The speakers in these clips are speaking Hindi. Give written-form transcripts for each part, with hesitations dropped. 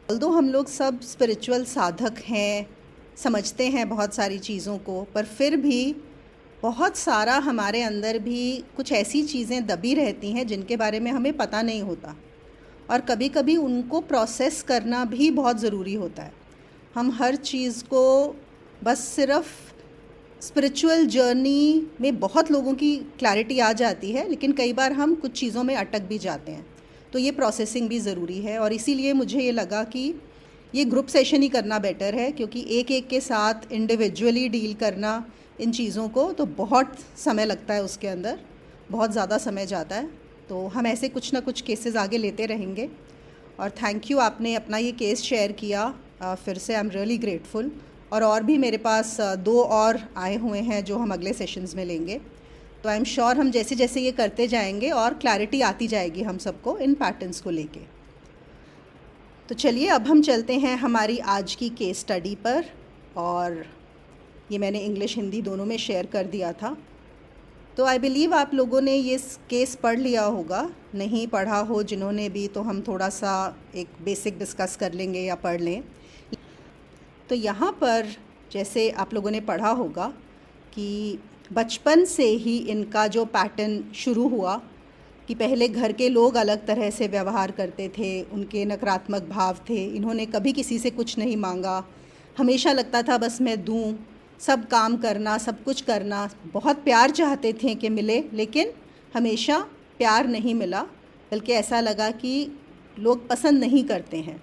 ऑल्दो हम लोग सब स्पिरिचुअल साधक हैं, समझते हैं बहुत सारी चीज़ों को, पर फिर भी बहुत सारा हमारे अंदर भी कुछ ऐसी चीज़ें दबी रहती हैं जिनके बारे में हमें पता नहीं होता, और कभी कभी उनको प्रोसेस करना भी बहुत ज़रूरी होता है। हम हर चीज़ को बस सिर्फ स्पिरिचुअल जर्नी में बहुत लोगों की क्लैरिटी आ जाती है, लेकिन कई बार हम कुछ चीज़ों में अटक भी जाते हैं, तो ये प्रोसेसिंग भी ज़रूरी है। और इसीलिए मुझे ये लगा कि ये ग्रुप सेशन ही करना बेटर है, क्योंकि एक एक के साथ इंडिविजुअली डील करना इन चीज़ों को तो बहुत समय लगता है, उसके अंदर बहुत ज़्यादा समय जाता है। तो हम ऐसे कुछ ना कुछ केसेस आगे लेते रहेंगे। और थैंक यू, आपने अपना ये केस शेयर किया, फिर से आई एम रियली ग्रेटफुल। और भी मेरे पास 2 और आए हुए हैं जो हम अगले सेशंस में लेंगे। तो आई एम श्योर हम जैसे जैसे ये करते जाएंगे और क्लैरिटी आती जाएगी हम सबको इन पैटर्न्स को लेके। तो चलिए अब हम चलते हैं हमारी आज की केस स्टडी पर। और ये मैंने इंग्लिश हिंदी दोनों में शेयर कर दिया था, तो आई बिलीव आप लोगों ने ये केस पढ़ लिया होगा। नहीं पढ़ा हो जिन्होंने भी, तो हम थोड़ा सा एक बेसिक डिस्कस कर लेंगे या पढ़ लें। तो यहाँ पर जैसे आप लोगों ने पढ़ा होगा कि बचपन से ही इनका जो पैटर्न शुरू हुआ कि पहले घर के लोग अलग तरह से व्यवहार करते थे, उनके नकारात्मक भाव थे, इन्होंने कभी किसी से कुछ नहीं मांगा, हमेशा लगता था बस मैं दूँ, सब काम करना, सब कुछ करना, बहुत प्यार चाहते थे कि मिले, लेकिन हमेशा प्यार नहीं मिला, बल्कि ऐसा लगा कि लोग पसंद नहीं करते हैं।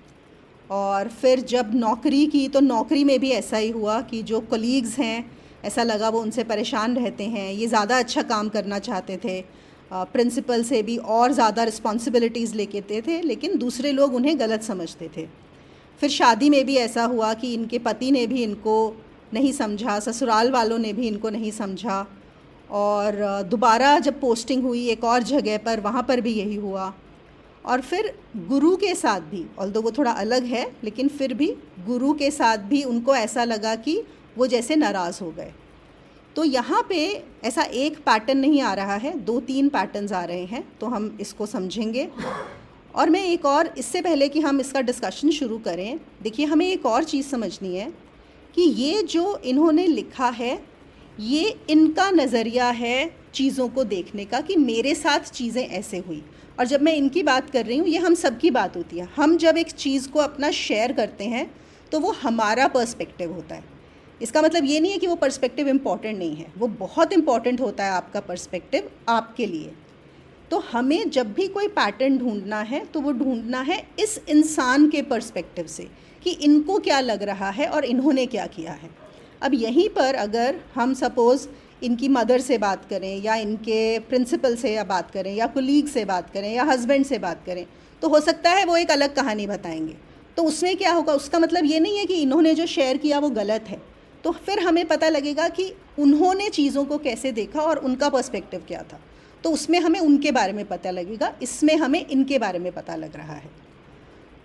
और फिर जब नौकरी की तो नौकरी में भी ऐसा ही हुआ कि जो कलीग्स हैं, ऐसा लगा वो उनसे परेशान रहते हैं, ये ज़्यादा अच्छा काम करना चाहते थे, प्रिंसिपल से भी और ज़्यादा रिस्पॉन्सिबिलिटीज़ लेते थे, लेकिन दूसरे लोग उन्हें गलत समझते थे। फिर शादी में भी ऐसा हुआ कि इनके पति ने भी इनको नहीं समझा, ससुराल वालों ने भी इनको नहीं समझा, और दोबारा जब पोस्टिंग हुई एक और जगह पर, वहाँ पर भी यही हुआ। और फिर गुरु के साथ भी, ऑल्दो वो थोड़ा अलग है, लेकिन फिर भी गुरु के साथ भी उनको ऐसा लगा कि वो जैसे नाराज़ हो गए। तो यहाँ पे ऐसा एक पैटर्न नहीं आ रहा है, 2-3 पैटर्न्स आ रहे हैं, तो हम इसको समझेंगे। और मैं एक और, इससे पहले कि हम इसका डिस्कशन शुरू करें, देखिए हमें एक और चीज़ समझनी है कि ये जो इन्होंने लिखा है, ये इनका नज़रिया है चीज़ों को देखने का कि मेरे साथ चीज़ें ऐसे हुई। और जब मैं इनकी बात कर रही हूँ, ये हम सब की बात होती है। हम जब एक चीज़ को अपना शेयर करते हैं तो वो हमारा पर्सपेक्टिव होता है। इसका मतलब ये नहीं है कि वो पर्सपेक्टिव इम्पॉर्टेंट नहीं है, वो बहुत इम्पॉर्टेंट होता है आपका पर्सपेक्टिव आपके लिए। तो हमें जब भी कोई पैटर्न ढूंढना है तो वो ढूंढना है इस इंसान के पर्सपेक्टिव से कि इनको क्या लग रहा है और इन्होंने क्या किया है। अब यहीं पर अगर हम सपोज़ इनकी मदर से बात करें, या इनके प्रिंसिपल से या बात करें, या कोलीग से बात करें, या हस्बैंड से बात करें, तो हो सकता है वो एक अलग कहानी बताएंगे। तो उसमें क्या होगा, उसका मतलब ये नहीं है कि इन्होंने जो शेयर किया वो गलत है। तो फिर हमें पता लगेगा कि उन्होंने चीज़ों को कैसे देखा और उनका पर्सपेक्टिव क्या था, तो उसमें हमें उनके बारे में पता लगेगा, इसमें हमें इनके बारे में पता लग रहा है।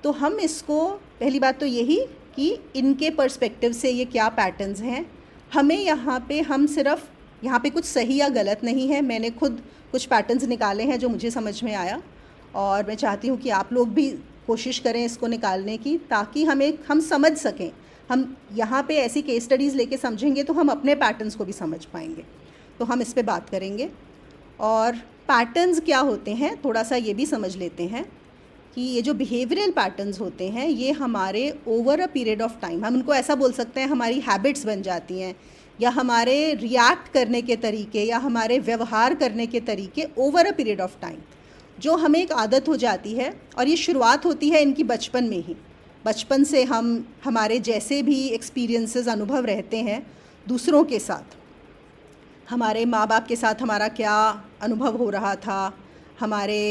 तो हम इसको, पहली बात तो यही कि इनके पर्सपेक्टिव से ये क्या पैटर्न्स हैं। हमें यहाँ पे, हम सिर्फ यहाँ पे कुछ सही या गलत नहीं है, मैंने खुद कुछ पैटर्न्स निकाले हैं जो मुझे समझ में आया, और मैं चाहती हूँ कि आप लोग भी कोशिश करें इसको निकालने की, ताकि हम समझ सकें। हम यहाँ पे ऐसी केस स्टडीज़ लेके समझेंगे तो हम अपने पैटर्न्स को भी समझ पाएंगे। तो हम इस पे बात करेंगे। और पैटर्न्स क्या होते हैं थोड़ा सा ये भी समझ लेते हैं कि ये जो बिहेवियरल पैटर्न्स होते हैं, ये हमारे over a period of time, हम उनको ऐसा बोल सकते हैं, हमारी हैबिट्स बन जाती हैं, या हमारे रिएक्ट करने के तरीके, या हमारे व्यवहार करने के तरीके over a period of time, जो हमें एक आदत हो जाती है। और ये शुरुआत होती है इनकी बचपन में ही। बचपन से हमारे जैसे भी एक्सपीरियंसेस, अनुभव रहते हैं दूसरों के साथ, हमारे माँ बाप के साथ हमारा क्या अनुभव हो रहा था, हमारे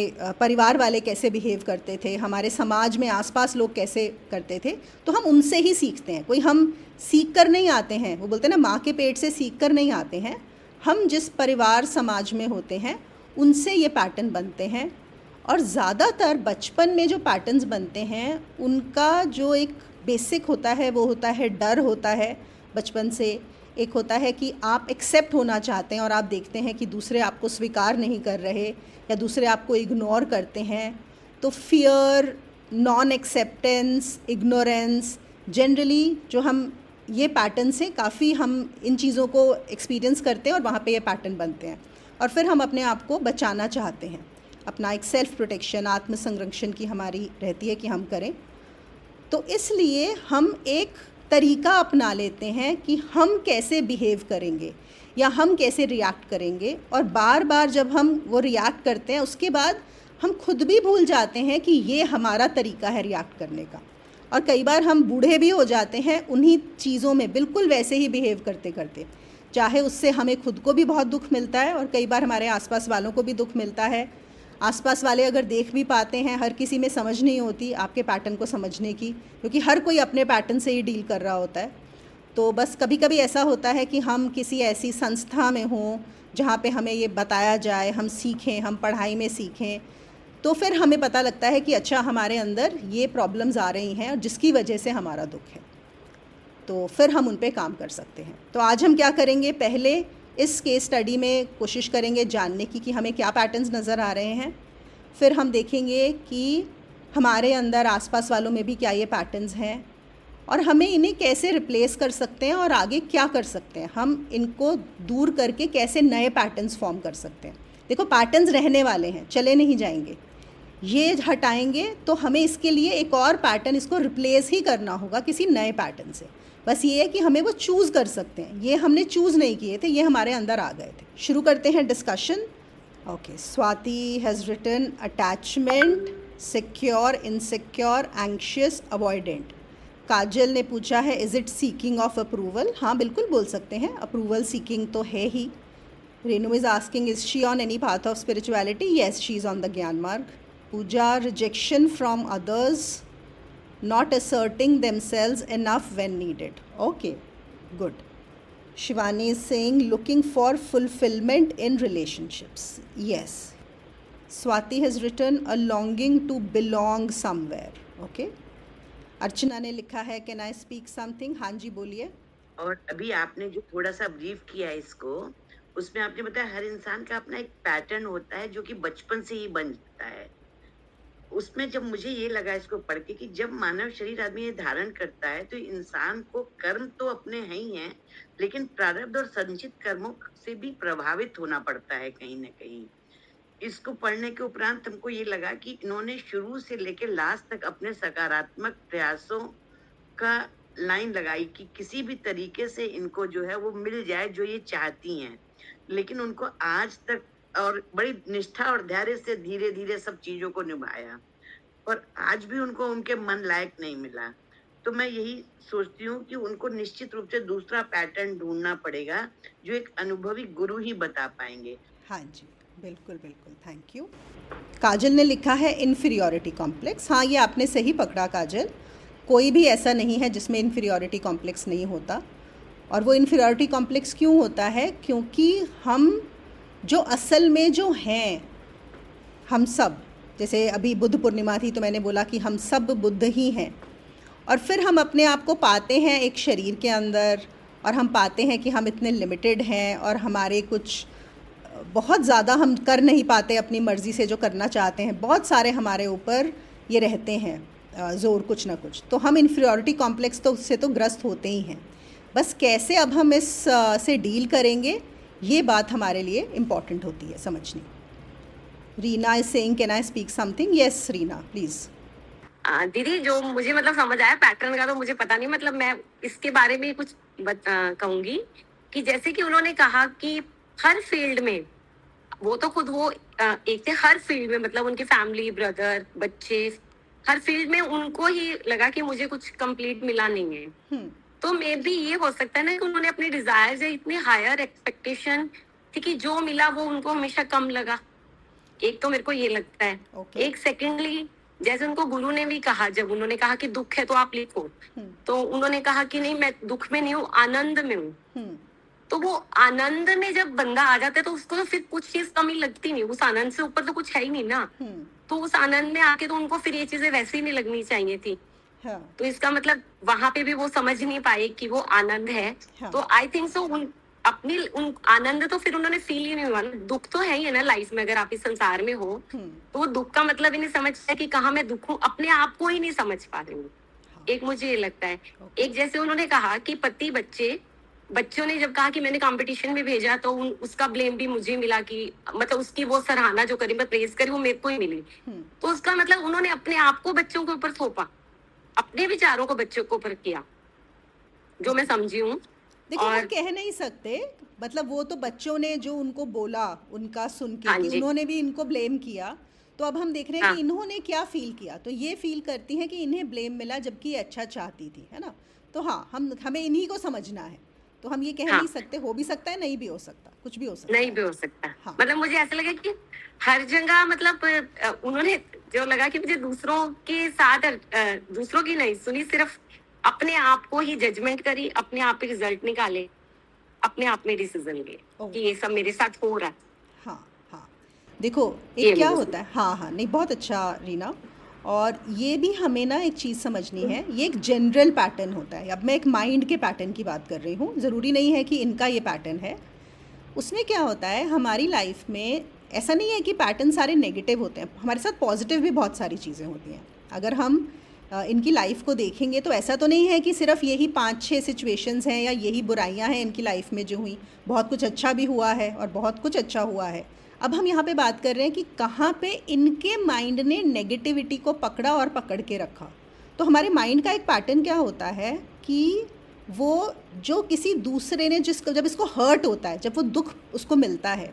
परिवार वाले कैसे बिहेव करते थे, हमारे समाज में आसपास लोग कैसे करते थे, तो हम उनसे ही सीखते हैं। कोई हम सीख कर नहीं आते हैं, वो बोलते हैं ना, माँ के पेट से सीख कर नहीं आते हैं। हम जिस परिवार समाज में होते हैं उनसे ये पैटर्न बनते हैं। और ज़्यादातर बचपन में जो पैटर्न्स बनते हैं उनका जो एक बेसिक होता है वो होता है डर होता है बचपन से। एक होता है कि आप एक्सेप्ट होना चाहते हैं और आप देखते हैं कि दूसरे आपको स्वीकार नहीं कर रहे या दूसरे आपको इग्नोर करते हैं, तो fear non acceptance, ignorance, generally जो हम ये पैटर्न से काफ़ी हम इन चीज़ों को एक्सपीरियंस करते हैं और वहाँ पे ये पैटर्न बनते हैं और फिर हम अपने आप को बचाना चाहते हैं। अपना एक सेल्फ प्रोटेक्शन, आत्म संरक्षण की हमारी रहती है कि हम करें। तो इसलिए हम एक तरीका अपना लेते हैं कि हम कैसे बिहेव करेंगे या हम कैसे रिएक्ट करेंगे, और बार बार जब हम वो रिएक्ट करते हैं उसके बाद हम खुद भी भूल जाते हैं कि ये हमारा तरीका है रिएक्ट करने का, और कई बार हम बूढ़े भी हो जाते हैं उन्हीं चीज़ों में बिल्कुल वैसे ही बिहेव करते करते, चाहे उससे हमें खुद को भी बहुत दुख मिलता है और कई बार हमारे आसपास वालों को भी दुख मिलता है। आसपास वाले अगर देख भी पाते हैं, हर किसी में समझ नहीं होती आपके पैटर्न को समझने की, क्योंकि हर कोई अपने पैटर्न से ही डील कर रहा होता है। तो बस कभी कभी ऐसा होता है कि हम किसी ऐसी संस्था में हों जहाँ पे हमें ये बताया जाए, हम सीखें, हम पढ़ाई में सीखें, तो फिर हमें पता लगता है कि अच्छा हमारे अंदर ये प्रॉब्लम्स आ रही हैं और जिसकी वजह से हमारा दुख है, तो फिर हम उन पे काम कर सकते हैं। तो आज हम क्या करेंगे, पहले इस केस स्टडी में कोशिश करेंगे जानने की कि हमें क्या पैटर्न्स नज़र आ रहे हैं, फिर हम देखेंगे कि हमारे अंदर आसपास वालों में भी क्या ये पैटर्न्स हैं और हमें इन्हें कैसे रिप्लेस कर सकते हैं और आगे क्या कर सकते हैं, हम इनको दूर करके कैसे नए पैटर्न्स फॉर्म कर सकते हैं। देखो पैटर्न्स रहने वाले हैं, चले नहीं जाएंगे, ये हटाएंगे तो हमें इसके लिए एक और पैटर्न इसको रिप्लेस ही करना होगा किसी नए पैटर्न से। बस ये है कि हमें वो चूज़ कर सकते हैं, ये हमने चूज़ नहीं किए थे, ये हमारे अंदर आ गए थे। शुरू करते हैं discussion. Okay, Swati has written attachment, secure, insecure, anxious, avoidant. Kajal ने पूछा है is it seeking of approval. हाँ बिल्कुल बोल सकते हैं, अप्रूवल सीकिंग तो है ही। Renu is asking is she on any path of spirituality. Yes, she is on the gyan marg. Pooja, rejection from others, not asserting themselves enough when needed. Okay, good. Shivani is saying looking for fulfillment in relationships. Yes. Swati has written a longing to belong somewhere. Okay. अर्चना ने लिखा है can I speak something? हाँ जी बोलिए। और अभी आपने जो थोड़ा सा ब्रीफ किया इसको, उसमें आपने बताया हर इंसान का अपना एक पैटर्न होता है जो कि बचपन से ही बन जाता है। उसमें जब मुझे ये लगा इसको पढ़ के कि जब मानव शरीर आदमी ये धारण करता है तो इंसान को कर्म तो अपने हैं ही हैं, लेकिन प्रारब्ध और संचित कर्मों से भी प्रभावित होना पड़ता है कहीं ना कहीं। इसको पढ़ने के उपरांत हमको ये लगा कि इन्होंने शुरू से लेकर लास्ट तक अपने सकारात्मक प्रयासों का लाइन लगाई कि किसी भी तरीके से इनको जो है वो मिल जाए जो ये चाहती हैं, लेकिन उनको आज तक और बड़ी निष्ठा और धैर्य से धीरे धीरे सब चीजों को निभाया, और आज भी उनको उनके मन लायक नहीं मिला। तो मैं यही सोचती हूँ कि उनको निश्चित रूप से दूसरा पैटर्न ढूंढना पड़ेगा जो एक अनुभवी गुरु ही बता पाएंगे। हाँ जी बिल्कुल बिल्कुल, थैंक यू। काजल ने लिखा है इन्फीरियोरिटी कॉम्प्लेक्स। हाँ ये आपने सही पकड़ा काजल, कोई भी ऐसा नहीं है जिसमें इन्फीरियोरिटी कॉम्प्लेक्स नहीं होता। और वो इन्फीरियोरिटी कॉम्प्लेक्स क्यों होता है, क्योंकि हम जो असल में जो हैं, हम सब, जैसे अभी बुद्ध पूर्णिमा थी तो मैंने बोला कि हम सब बुद्ध ही हैं, और फिर हम अपने आप को पाते हैं एक शरीर के अंदर और हम पाते हैं कि हम इतने लिमिटेड हैं और हमारे कुछ बहुत ज़्यादा हम कर नहीं पाते अपनी मर्ज़ी से जो करना चाहते हैं, बहुत सारे हमारे ऊपर ये रहते हैं ज़ोर कुछ ना कुछ, तो हम इन्फीरियोरिटी कॉम्प्लेक्स तो उससे तो ग्रस्त होते ही हैं। बस कैसे अब हम इस से डील करेंगे, ये बात हमारे लिए इम्पॉर्टेंट होती है समझनी। Reena is saying can I speak something. Yes Reena please. दीदी जो मुझे मतलब समझ आया पैटर्न का, तो मुझे पता नहीं, मतलब मैं इसके बारे में कुछ कहूंगी कि जैसे कि उन्होंने कहा कि हर फील्ड में, वो तो खुद वो एक थे, हर फील्ड में मतलब उनकी फैमिली, ब्रदर, बच्चे, हर फील्ड में उनको ही लगा कि मुझे कुछ कंप्लीट मिला नहीं है। तो मे भी ये हो सकता है ना कि उन्होंने अपने डिजायर्स या इतनी हायर एक्सपेक्टेशन थी कि जो मिला वो उनको हमेशा कम लगा। एक तो मेरे को ये लगता है। एक सेकेंडली, जैसे उनको गुरु ने भी कहा, जब उन्होंने कहा कि दुख है तो आप लिखो, तो उन्होंने कहा कि नहीं मैं दुख में नहीं हूँ, आनंद में हूँ। तो वो आनंद में जब बंदा आ जाता है तो उसको तो फिर कुछ चीज कमी लगती नहीं, उस आनंद से ऊपर तो कुछ है ही नहीं ना। तो उस आनंद में आके तो उनको फिर ये चीजें वैसे ही नहीं लगनी चाहिए थी। तो इसका मतलब वहां पे भी वो समझ नहीं पाए कि वो आनंद है। तो आई थिंक सो अपनी उन आनंद तो फिर उन्होंने फील ही नहीं हुआ ना, दुख तो है ही है ना लाइफ में, अगर आप इस संसार में हो तो वो दुख का मतलब ही नहीं समझता कि कहाँ मैं दुख हूँ, अपने आप को ही नहीं समझ पा रही हूँ। एक मुझे ये लगता है, एक जैसे उन्होंने कहा कि पति बच्चे, बच्चों ने जब कहा कि मैंने कंपटीशन में भेजा तो उसका ब्लेम भी मुझे मिला, कि मतलब उसकी वो सराहना जो करी, मैं प्रेज करी, वो मेरे को ही मिली। तो उसका मतलब उन्होंने अपने आप को बच्चों के ऊपर थोपा, अपने विचारों को बच्चों के ऊपर किया, जो मैं समझी हूँ। देखिए हम और कह नहीं सकते, मतलब वो तो बच्चों ने जो उनको बोला उनका सुन के हाँ कि जी, उन्होंने भी इनको ब्लेम किया, तो अब हम देख रहे हैं हाँ कि इन्होंने क्या फील किया। तो ये फील करती हैं कि इन्हें ब्लेम मिला जबकि ये अच्छा चाहती थी, है ना। तो हाँ, हमें इन्हीं को समझना है। तो हम ये कह हाँ, नहीं सकते, हो भी सकता है, नहीं भी हो सकता, कुछ भी हो सकता नहीं है। भी हो सकता। हाँ मतलब मुझे ऐसा लगा कि हर जगह मतलब उन्होंने जो लगा कि मुझे दूसरों के साथ दूसरों की नहीं सुनी, सिर्फ अपने आप को ही जजमेंट करी, अपने आप ही रिजल्ट निकाले, अपने आप में डिसीजन लिए ओ कि ये सब मेरे साथ हो रहा है। हाँ हाँ, देखो एक ये क्या मुझे होता है, हाँ हाँ, नहीं बहुत अच्छा रीना। और ये भी हमें ना एक चीज़ समझनी है, ये एक जनरल पैटर्न होता है। अब मैं एक माइंड के पैटर्न की बात कर रही हूँ, ज़रूरी नहीं है कि इनका ये पैटर्न है। उसमें क्या होता है, हमारी लाइफ में ऐसा नहीं है कि पैटर्न सारे नेगेटिव होते हैं, हमारे साथ पॉजिटिव भी बहुत सारी चीज़ें होती हैं। अगर हम इनकी लाइफ को देखेंगे तो ऐसा तो नहीं है कि सिर्फ यही 5-6 सिचुएशंस हैं या यही बुराइयां हैं इनकी लाइफ में जो हुई, बहुत कुछ अच्छा भी हुआ है और बहुत कुछ अच्छा हुआ है। अब हम यहाँ पे बात कर रहे हैं कि कहाँ पे इनके माइंड ने नेगेटिविटी को पकड़ा और पकड़ के रखा। तो हमारे माइंड का एक पैटर्न क्या होता है कि वो जो किसी दूसरे ने जिसको, जब इसको हर्ट होता है, जब वो दुख उसको मिलता है,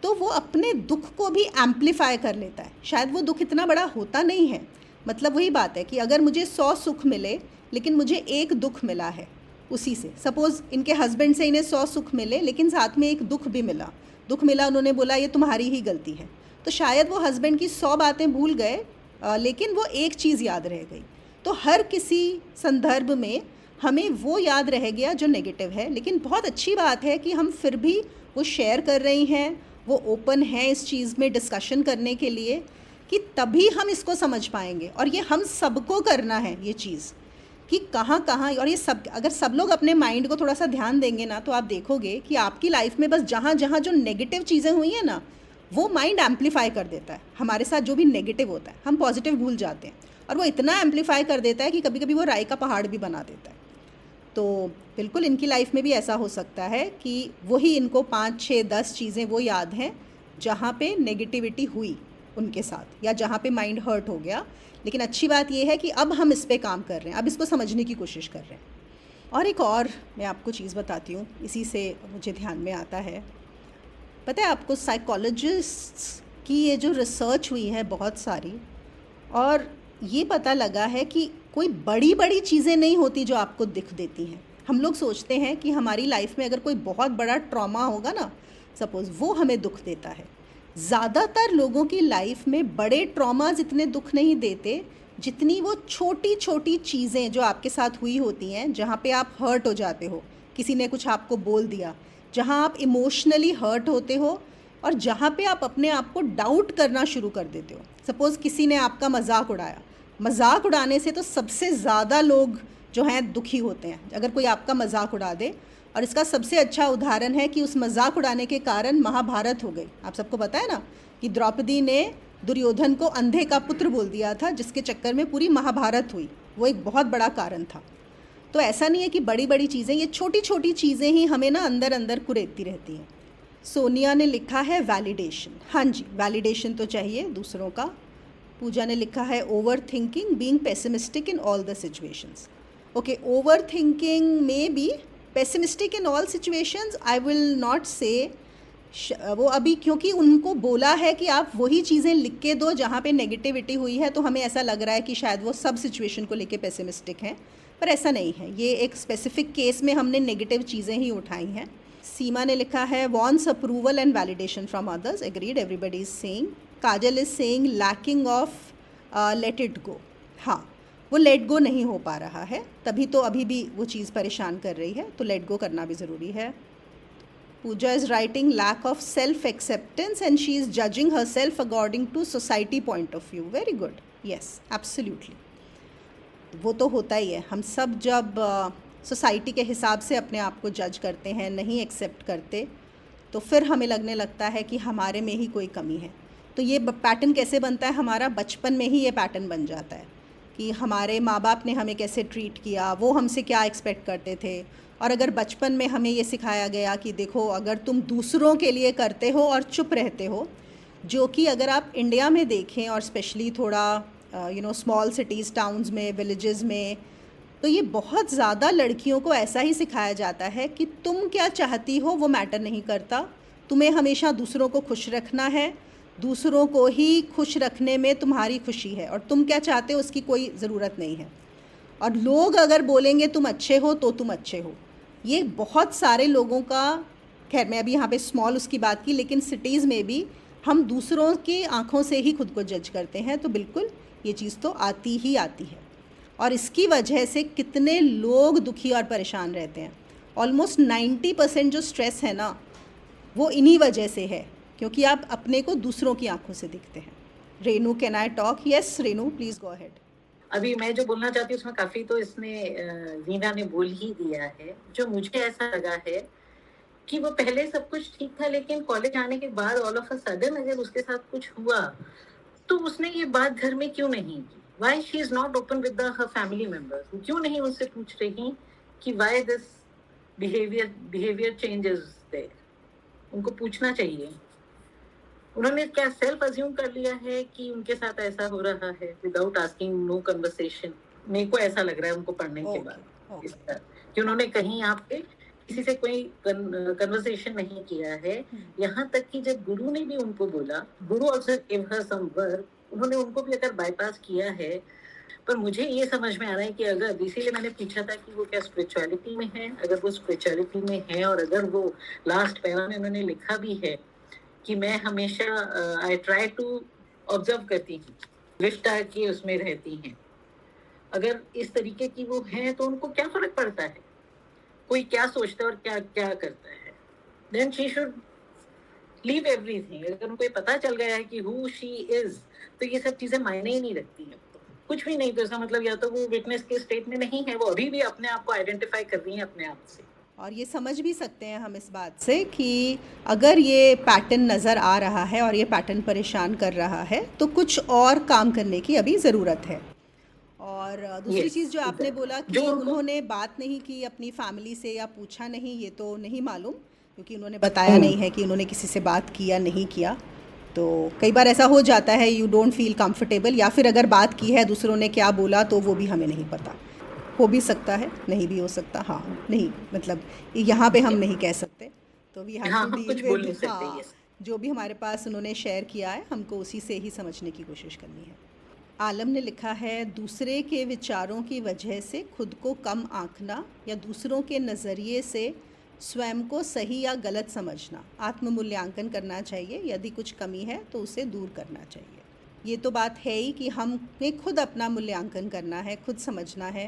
तो वो अपने दुख को भी एम्पलीफाई कर लेता है। शायद वो दुख इतना बड़ा होता नहीं है, मतलब वही बात है कि अगर मुझे 100 सुख मिले लेकिन मुझे एक दुख मिला है उसी से, सपोज़ इनके हस्बैंड से इन्हें 100 सुख मिले लेकिन साथ में एक दुख भी मिला, उन्होंने बोला ये तुम्हारी ही गलती है, तो शायद वो हस्बैंड की 100 बातें भूल गए, लेकिन वो एक चीज़ याद रह गई। तो हर किसी संदर्भ में हमें वो याद रह गया जो नेगेटिव है। लेकिन बहुत अच्छी बात है कि हम फिर भी वो शेयर कर रही हैं, वो ओपन है इस चीज़ में डिस्कशन करने के लिए, कि तभी हम इसको समझ पाएंगे। और ये हम सबको करना है ये चीज़, कि कहाँ कहाँ, और ये सब अगर सब लोग अपने माइंड को थोड़ा सा ध्यान देंगे ना, तो आप देखोगे कि आपकी लाइफ में बस जहाँ जहाँ जो नेगेटिव चीज़ें हुई हैं ना, वो माइंड एम्पलीफाई कर देता है हमारे साथ। जो भी नेगेटिव होता है हम पॉजिटिव भूल जाते हैं, और वो इतना एम्पलीफाई कर देता है कि कभी कभी वो राई का पहाड़ भी बना देता है। तो बिल्कुल इनकी लाइफ में भी ऐसा हो सकता है कि वही इनको 5-6-10 चीज़ें वो याद हैं जहाँ पे नेगेटिविटी हुई उनके साथ, या जहाँ पे माइंड हर्ट हो गया। लेकिन अच्छी बात ये है कि अब हम इस पे काम कर रहे हैं, अब इसको समझने की कोशिश कर रहे हैं। और एक और मैं आपको चीज़ बताती हूँ, इसी से मुझे ध्यान में आता है। पता है आपको, साइकोलॉजिस्ट्स की ये जो रिसर्च हुई है बहुत सारी, और ये पता लगा है कि कोई बड़ी बड़ी चीज़ें नहीं होती जो आपको दिख देती हैं। हम लोग सोचते हैं कि हमारी लाइफ में अगर कोई बहुत बड़ा ट्रॉमा होगा ना, सपोज़, वो हमें दुख देता है। ज़्यादातर लोगों की लाइफ में बड़े ट्रॉमाज इतने दुख नहीं देते जितनी वो छोटी छोटी चीज़ें जो आपके साथ हुई होती हैं, जहाँ पे आप हर्ट हो जाते हो, किसी ने कुछ आपको बोल दिया, जहाँ आप इमोशनली हर्ट होते हो, और जहाँ पे आप अपने आप को डाउट करना शुरू कर देते हो। सपोज़ किसी ने आपका मजाक उड़ाया, मजाक उड़ाने से तो सबसे ज़्यादा लोग जो हैं दुखी होते हैं, अगर कोई आपका मजाक उड़ा दे। और इसका सबसे अच्छा उदाहरण है कि उस मजाक उड़ाने के कारण महाभारत हो गई। आप सबको पता है ना कि द्रौपदी ने दुर्योधन को अंधे का पुत्र बोल दिया था, जिसके चक्कर में पूरी महाभारत हुई। वो एक बहुत बड़ा कारण था। तो ऐसा नहीं है कि बड़ी बड़ी चीज़ें, ये छोटी छोटी चीज़ें ही हमें ना अंदर अंदर कुरेदती रहती हैं। सोनिया ने लिखा है वैलिडेशन। हाँ जी, वैलिडेशन तो चाहिए दूसरों का। पूजा ने लिखा है overthinking, being pessimistic in all the situations. Okay, overthinking में बी, pessimistic in all situations I will not say. वो अभी क्योंकि उनको बोला है कि आप वही चीज़ें लिख के दो जहाँ पे नेगेटिविटी हुई है, तो हमें ऐसा लग रहा है कि शायद वो सब सिचुएशन को लेके पेसिमिस्टिक हैं, पर ऐसा नहीं है। ये एक स्पेसिफिक केस में हमने नेगेटिव चीज़ें ही उठाई हैं। सीमा ने लिखा है wants approval and validation from others. Agreed, everybody is saying. Kajal is saying lacking of let it go. हाँ, वो लेट गो नहीं हो पा रहा है, तभी तो अभी भी वो चीज़ परेशान कर रही है, तो लेट गो करना भी ज़रूरी है। Pooja is writing lack of self acceptance and she is judging herself according to society point of view. Very good, yes, absolutely. वो तो होता ही है। हम सब जब सोसाइटी के हिसाब से अपने आप को जज करते हैं, नहीं एक्सेप्ट करते, तो फिर हमें लगने लगता है कि हमारे में ही कोई कमी है। तो ये पैटर्न कैसे बनता है हमारा? बचपन में ही ये पैटर्न बन जाता है कि हमारे माँ बाप ने हमें कैसे ट्रीट किया, वो हमसे क्या एक्सपेक्ट करते थे। और अगर बचपन में हमें ये सिखाया गया कि देखो अगर तुम दूसरों के लिए करते हो और चुप रहते हो, जो कि अगर आप इंडिया में देखें और स्पेशली थोड़ा स्मॉल सिटीज़, टाउन्स में, विलेजेस में, तो ये बहुत ज़्यादा लड़कियों को ऐसा ही सिखाया जाता है कि तुम क्या चाहती हो वो मैटर नहीं करता, तुम्हें हमेशा दूसरों को खुश रखना है, दूसरों को ही खुश रखने में तुम्हारी खुशी है, और तुम क्या चाहते हो उसकी कोई ज़रूरत नहीं है। और लोग अगर बोलेंगे तुम अच्छे हो तो तुम अच्छे हो, ये बहुत सारे लोगों का, खैर मैं अभी यहाँ पे स्मॉल उसकी बात की, लेकिन सिटीज़ में भी हम दूसरों की आंखों से ही खुद को जज करते हैं। तो बिल्कुल ये चीज़ तो आती ही आती है, और इसकी वजह से कितने लोग दुखी और परेशान रहते हैं। ऑलमोस्ट 90% जो स्ट्रेस है ना, वो इन्हीं वजह से है, क्योंकि आप अपने को दूसरों की आंखों से दिखते हैं। Renu, can I talk? Yes Renu, please go ahead. अभी मैं जो बोलना चाहती हूँ उसमें काफी तो इसने वीना ने बोल ही दिया है। जो मुझे ऐसा लगा है कि वो पहले सब कुछ ठीक था, लेकिन कॉलेज आने के बाद ऑल ऑफ अ सडन अगर उसके साथ कुछ हुआ तो उसने ये बात घर में क्यों नहीं की? Why she is not open with her family members? क्यों नहीं उनसे पूछ रही कि why this behaviour changes there? उनको पूछना चाहिए। उन्होंने क्या सेल्फ अज्यूम कर लिया है कि उनके साथ ऐसा हो रहा है विदाउट आस्किंग, नो कन्वर्सेशन? मेरे को ऐसा लग रहा है उनको पढ़ने के बाद इस तरह कि उन्होंने कहीं यहाँ पे किसी से कोई कन्वर्सेशन नहीं किया है। यहाँ तक कि जब गुरु ने भी उनको बोला, guru also give her some work, उन्होंने उनको भी अगर बाईपास किया है। पर मुझे ये समझ में आ रहा है कि अगर, इसीलिए मैंने पूछा था कि वो क्या स्पिरिचुअलिटी में है, अगर वो स्पिरिचुअलिटी में है और अगर वो लास्ट पैरा में उन्होंने लिखा भी है कि मैं हमेशा आई ट्राई टू ऑब्जर्व करती हूँ, विष्टा की उसमें रहती हैं, अगर इस तरीके की वो हैं तो उनको क्या फर्क पड़ता है कोई क्या सोचता है और क्या क्या करता है? Then she should leave everything. अगर उनको पता चल गया है कि हु शी इज, तो ये सब चीजें मायने ही नहीं रखती हैं। कुछ भी नहीं, तो इसका मतलब या तो वो विटनेस के स्टेट में नहीं है, वो अभी भी अपने आप को आइडेंटिफाई कर रही है अपने आप से। और ये समझ भी सकते हैं हम इस बात से कि अगर ये पैटर्न नज़र आ रहा है और ये पैटर्न परेशान कर रहा है, तो कुछ और काम करने की अभी ज़रूरत है। और दूसरी चीज़ जो आपने बोला कि उन्होंने बात नहीं की अपनी फैमिली से या पूछा नहीं, ये तो नहीं मालूम, क्योंकि उन्होंने बताया नहीं है कि उन्होंने किसी से बात किया नहीं किया। तो कई बार ऐसा हो जाता है, यू डोंट फील कंफर्टेबल, या फिर अगर बात की है दूसरों ने क्या बोला तो वो भी हमें नहीं पता। हो भी सकता है, नहीं भी हो सकता। हाँ, नहीं मतलब यहाँ पे हम नहीं कह सकते, तो we have to deal with, हाँ, जो भी हमारे पास उन्होंने शेयर किया है हमको उसी से ही समझने की कोशिश करनी है। आलम ने लिखा है, दूसरे के विचारों की वजह से खुद को कम आंकना या दूसरों के नज़रिए से स्वयं को सही या गलत समझना, आत्ममूल्यांकन करना चाहिए, यदि कुछ कमी है तो उसे दूर करना चाहिए। ये तो बात है ही कि हमें खुद अपना मूल्यांकन करना है, खुद समझना है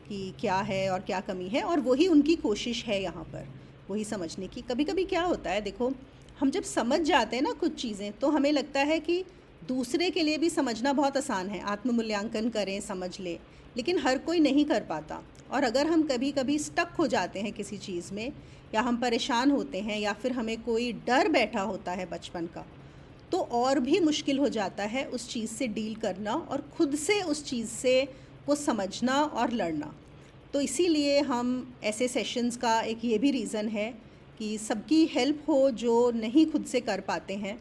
कि क्या है और क्या कमी है, और वही उनकी कोशिश है यहाँ पर, वही समझने की। कभी कभी क्या होता है, देखो हम जब समझ जाते हैं ना कुछ चीज़ें, तो हमें लगता है कि दूसरे के लिए भी समझना बहुत आसान है, आत्ममूल्यांकन करें, समझ ले, लेकिन हर कोई नहीं कर पाता। और अगर हम कभी कभी स्टक हो जाते हैं किसी चीज़ में, या हम परेशान होते हैं, या फिर हमें कोई डर बैठा होता है बचपन का, तो और भी मुश्किल हो जाता है उस चीज़ से डील करना और खुद से उस चीज़ से को समझना और लड़ना। तो इसीलिए हम ऐसे सेशंस का एक ये भी रीज़न है कि सबकी हेल्प हो जो नहीं खुद से कर पाते हैं,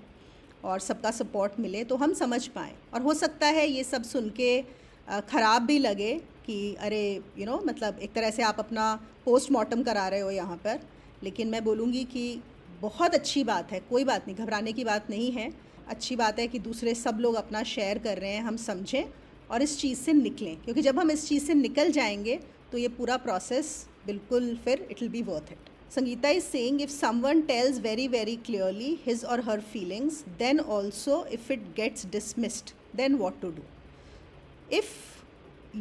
और सबका सपोर्ट मिले तो हम समझ पाएँ। और हो सकता है ये सब सुन के ख़राब भी लगे कि अरे मतलब एक तरह से आप अपना पोस्टमार्टम करा रहे हो यहाँ पर, लेकिन मैं बोलूँगी कि बहुत अच्छी बात है, कोई बात नहीं, घबराने की बात नहीं है। अच्छी बात है कि दूसरे सब लोग अपना शेयर कर रहे हैं, हम समझें और इस चीज़ से निकलें, क्योंकि जब हम इस चीज़ से निकल जाएंगे तो ये पूरा प्रोसेस बिल्कुल फिर it will be worth it. Sangeeta is saying, if someone tells very clearly his or her feelings, then also if it gets dismissed, then what to do? If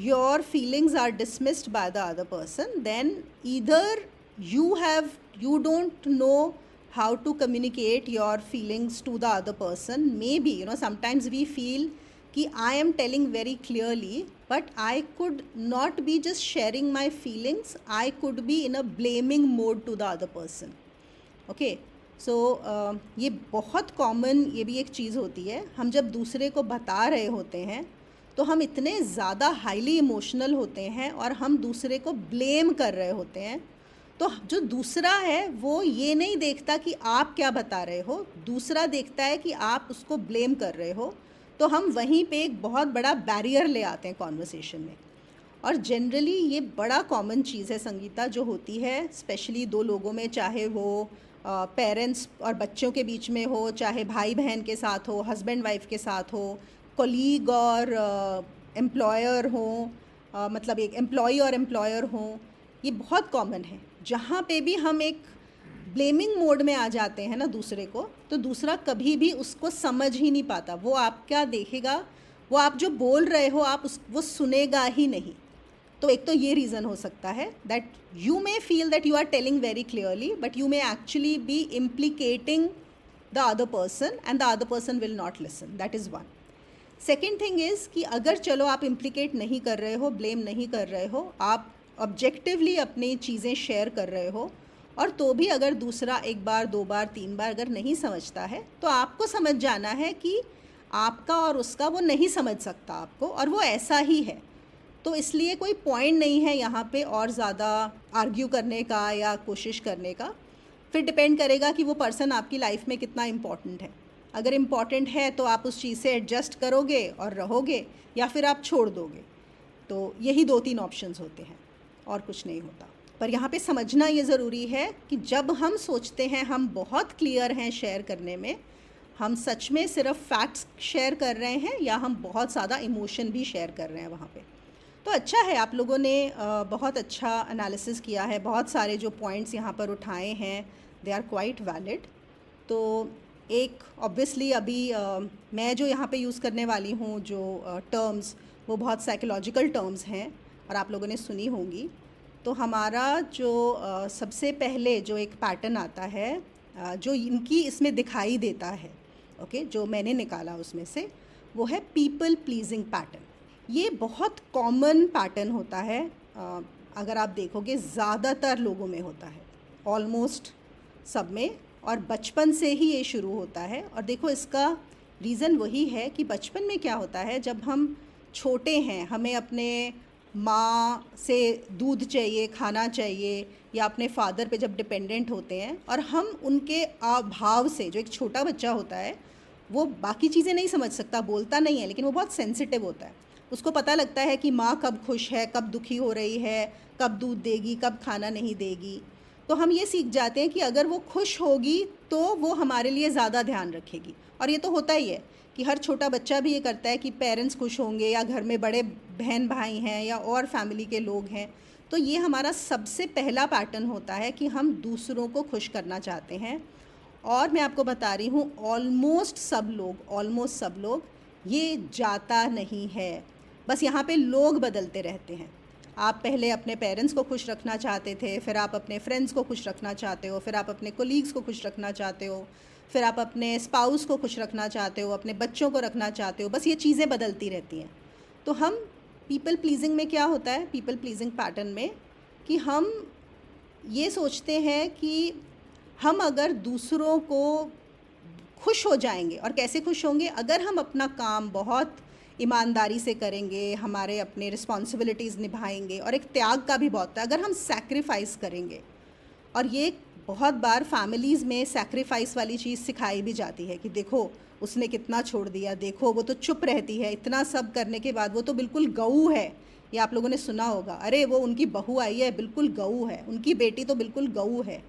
your feelings are dismissed by the other person, then either you don't know how to communicate your feelings to the other person. Maybe sometimes we feel कि I am telling very clearly, but I could not be just sharing my feelings, I could be in a blaming mode to the other person. Okay, so ये बहुत कॉमन, ये भी एक चीज़ होती है. हम जब दूसरे को बता रहे होते हैं तो हम इतने ज़्यादा हाईली इमोशनल होते हैं और हम दूसरे को ब्लेम कर रहे होते हैं. तो जो दूसरा है वो ये नहीं देखता कि आप क्या बता रहे हो, दूसरा देखता है कि आप उसको ब्लेम कर रहे हो. तो हम वहीं पे एक बहुत बड़ा बैरियर ले आते हैं कॉन्वर्सेशन में. और जनरली ये बड़ा कॉमन चीज़ है संगीता, जो होती है स्पेशली दो लोगों में, चाहे वो पेरेंट्स और बच्चों के बीच में हो, चाहे भाई बहन के साथ हो, हस्बैंड वाइफ के साथ हो, कोलीग और एम्प्लॉयर हो, मतलब एक एम्प्लॉई और एम्प्लॉयर हो. ये बहुत कॉमन है. जहाँ पे भी हम एक ब्लेमिंग मोड में आ जाते हैं ना दूसरे को, तो दूसरा कभी भी उसको समझ ही नहीं पाता. वो आप क्या देखेगा, वो आप जो बोल रहे हो वो सुनेगा ही नहीं. तो एक तो ये रीज़न हो सकता है that you may feel that you are telling very clearly, but you may actually be implicating the other person and the other person will not listen. That is one. Second thing is कि अगर चलो आप इम्प्लीकेट नहीं कर रहे हो, ब्लेम नहीं कर रहे हो, आप ऑब्जेक्टिवली अपनी चीज़ें शेयर कर रहे हो, और तो भी अगर दूसरा एक बार, दो बार, तीन बार अगर नहीं समझता है, तो आपको समझ जाना है कि आपका और उसका वो नहीं समझ सकता आपको, और वो ऐसा ही है. तो इसलिए कोई पॉइंट नहीं है यहाँ पे और ज़्यादा आर्ग्यू करने का या कोशिश करने का. फिर डिपेंड करेगा कि वो पर्सन आपकी लाइफ में कितना इम्पॉर्टेंट है. अगर इम्पॉर्टेंट है तो आप उस चीज़ से एडजस्ट करोगे और रहोगे, या फिर आप छोड़ दोगे. तो यही 2-3 ऑप्शंस होते हैं, और कुछ नहीं होता. पर यहाँ पे समझना ये ज़रूरी है कि जब हम सोचते हैं हम बहुत क्लियर हैं शेयर करने में, हम सच में सिर्फ फैक्ट्स शेयर कर रहे हैं या हम बहुत ज़्यादा इमोशन भी शेयर कर रहे हैं वहाँ पे. तो अच्छा है, आप लोगों ने बहुत अच्छा एनालिसिस किया है. बहुत सारे जो पॉइंट्स यहाँ पर उठाए हैं, दे आर क्वाइट वैलिड. तो एक ऑब्वियसली अभी मैं जो यहाँ पे यूज़ करने वाली हूँ जो टर्म्स, वो बहुत साइकोलॉजिकल टर्म्स हैं और आप लोगों ने सुनी होंगी. तो हमारा जो सबसे पहले जो एक पैटर्न आता है, जो इनकी इसमें दिखाई देता है, ओके, जो मैंने निकाला उसमें से, वो है पीपल प्लीजिंग पैटर्न. ये बहुत कॉमन पैटर्न होता है. अगर आप देखोगे ज़्यादातर लोगों में होता है, ऑलमोस्ट सब में, और बचपन से ही ये शुरू होता है. और देखो इसका रीज़न वही है कि बचपन में क्या होता है, जब हम छोटे हैं, हमें अपने माँ से दूध चाहिए, खाना चाहिए, या अपने फादर पे जब डिपेंडेंट होते हैं, और हम उनके अभाव से, जो एक छोटा बच्चा होता है वो बाकी चीज़ें नहीं समझ सकता, बोलता नहीं है, लेकिन वो बहुत सेंसिटिव होता है. उसको पता लगता है कि माँ कब खुश है, कब दुखी हो रही है, कब दूध देगी, कब खाना नहीं देगी. तो हम ये सीख जाते हैं कि अगर वो खुश होगी तो वो हमारे लिए ज़्यादा ध्यान रखेगी. और ये तो होता ही है कि हर छोटा बच्चा भी ये करता है कि पेरेंट्स खुश होंगे, या घर में बड़े बहन भाई हैं या और फैमिली के लोग हैं. तो ये हमारा सबसे पहला पैटर्न होता है कि हम दूसरों को खुश करना चाहते हैं. और मैं आपको बता रही हूँ, ऑलमोस्ट सब लोग ये जाता नहीं है. बस यहाँ पे लोग बदलते रहते हैं. आप पहले अपने पेरेंट्स को खुश रखना चाहते थे, फिर आप अपने फ्रेंड्स को खुश रखना चाहते हो, फिर आप अपने कोलीग्स को खुश रखना चाहते हो, फिर आप अपने स्पाउस को खुश रखना चाहते हो, अपने बच्चों को रखना चाहते हो. बस ये चीज़ें बदलती रहती हैं. तो हम पीपल प्लीजिंग में क्या होता है, पीपल प्लीजिंग पैटर्न में, कि हम ये सोचते हैं कि हम अगर दूसरों को खुश हो जाएंगे, और कैसे खुश होंगे, अगर हम अपना काम बहुत ईमानदारी से करेंगे, हमारे अपने रिस्पॉन्सिबिलिटीज़ निभाएंगे, और एक त्याग का भी बहुत है, अगर हम सैक्रिफाइस करेंगे. और ये बहुत बार फैमिलीज़ में सैक्रिफाइस वाली चीज़ सिखाई भी जाती है कि देखो उसने कितना छोड़ दिया, देखो वो तो चुप रहती है, इतना सब करने के बाद वो तो बिल्कुल गऊ है. ये आप लोगों ने सुना होगा, अरे वो उनकी बहू आई है, बिल्कुल गऊ है, उनकी बेटी तो बिल्कुल गऊ है.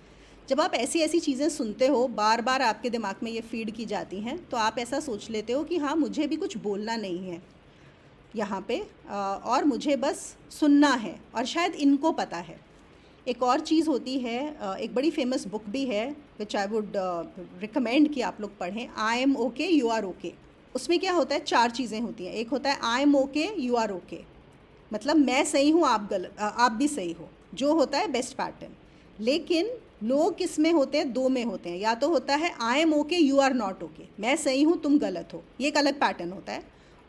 जब आप ऐसी ऐसी चीज़ें सुनते हो, बार बार आपके दिमाग में ये फीड की जाती हैं, तो आप ऐसा सोच लेते हो कि हाँ, मुझे भी कुछ बोलना नहीं है यहाँ पे, और मुझे बस सुनना है, और शायद इनको पता है. एक और चीज़ होती है, एक बड़ी फेमस बुक भी है विच आई वुड रिकमेंड कि आप लोग पढ़ें, I am okay you are okay. उसमें क्या होता है, 4 चीज़ें होती हैं. एक होता है I am okay you are okay, मतलब मैं सही हूँ, आप भी सही हो, जो होता है बेस्ट पैटर्न. लेकिन लोग किस में होते हैं, 2 में होते हैं. या तो होता है I am okay you are not okay, मैं सही हूँ तुम गलत हो, ये एक अलग पैटर्न होता है.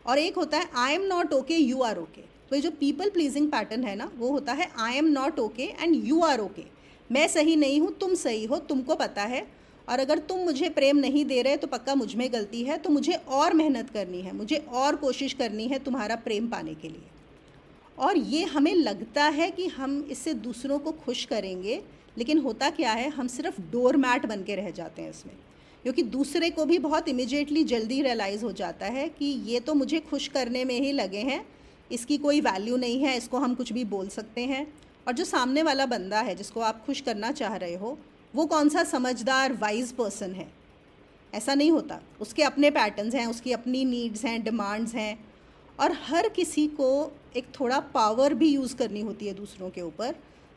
और एक होता है I am not okay, you are okay. तो ये जो पीपल प्लीजिंग पैटर्न है ना, वो होता है I am not okay and you are okay. मैं सही नहीं हूँ, तुम सही हो, तुमको पता है, और अगर तुम मुझे प्रेम नहीं दे रहे तो पक्का मुझ में गलती है, तो मुझे और मेहनत करनी है, मुझे और कोशिश करनी है तुम्हारा प्रेम पाने के लिए। और ये हमें लगता है कि हम इससे दूसरों को खुश करेंगे, लेकिन होता क्या है, हम सिर्फ डोर मैट बन के रह जाते हैं इसमें, क्योंकि दूसरे को भी बहुत इमिजिएटली जल्दी रियलाइज़ हो जाता है कि ये तो मुझे खुश करने में ही लगे हैं, इसकी कोई वैल्यू नहीं है, इसको हम कुछ भी बोल सकते हैं। और जो सामने वाला बंदा है जिसको आप खुश करना चाह रहे हो, वो कौन सा समझदार वाइज पर्सन है? ऐसा नहीं होता। उसके अपने पैटर्न्स हैं, उसकी अपनी नीड्स हैं, डिमांड्स हैं, और हर किसी को एक थोड़ा पावर भी यूज़ करनी होती है दूसरों के ऊपर।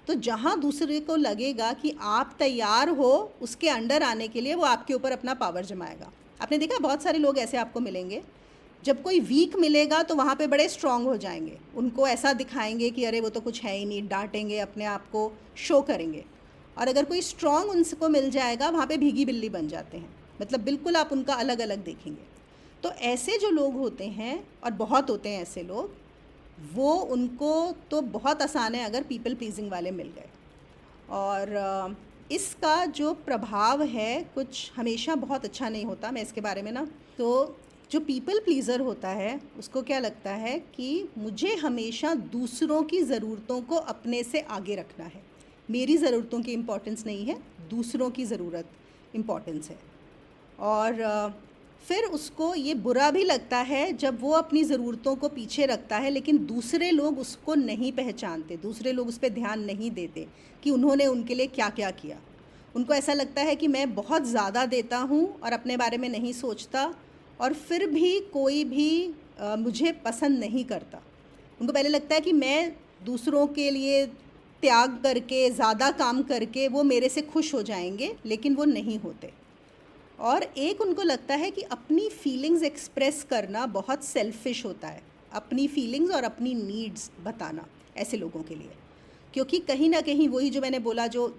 तो जहाँ दूसरे को लगेगा कि आप तैयार हो उसके अंडर आने के लिए, वो आपके ऊपर अपना पावर जमाएगा। आपने देखा बहुत सारे लोग ऐसे आपको मिलेंगे, जब कोई वीक मिलेगा तो वहाँ पे बड़े स्ट्रांग हो जाएंगे, उनको ऐसा दिखाएंगे कि अरे वो तो कुछ है ही नहीं, डांटेंगे, अपने आप को शो करेंगे। और अगर कोई स्ट्रांग उनको मिल जाएगा, वहाँ पे भीगी बिल्ली बन जाते हैं, मतलब बिल्कुल आप उनका अलग अलग देखेंगे। तो ऐसे जो लोग होते हैं, और बहुत होते हैं ऐसे लोग, वो उनको तो बहुत आसान है अगर पीपल प्लीजिंग वाले मिल गए। और इसका जो प्रभाव है कुछ हमेशा बहुत अच्छा नहीं होता। मैं इसके बारे में ना, तो जो पीपल प्लीज़र होता है उसको क्या लगता है कि मुझे हमेशा दूसरों की ज़रूरतों को अपने से आगे रखना है, मेरी ज़रूरतों की इम्पोर्टेंस नहीं है, दूसरों की ज़रूरत इम्पोर्टेंस है। और फिर उसको ये बुरा भी लगता है जब वो अपनी ज़रूरतों को पीछे रखता है, लेकिन दूसरे लोग उसको नहीं पहचानते, दूसरे लोग उस पर ध्यान नहीं देते कि उन्होंने उनके लिए क्या क्या किया। उनको ऐसा लगता है कि मैं बहुत ज़्यादा देता हूँ और अपने बारे में नहीं सोचता, और फिर भी कोई भी मुझे पसंद नहीं करता। उनको पहले लगता है कि मैं दूसरों के लिए त्याग करके, ज़्यादा काम करके वो मेरे से खुश हो जाएंगे, लेकिन वो नहीं होते। और एक उनको लगता है कि अपनी फीलिंग्स एक्सप्रेस करना बहुत सेल्फिश होता है, अपनी फीलिंग्स और अपनी नीड्स बताना ऐसे लोगों के लिए, क्योंकि कहीं ना कहीं वही जो मैंने बोला, जो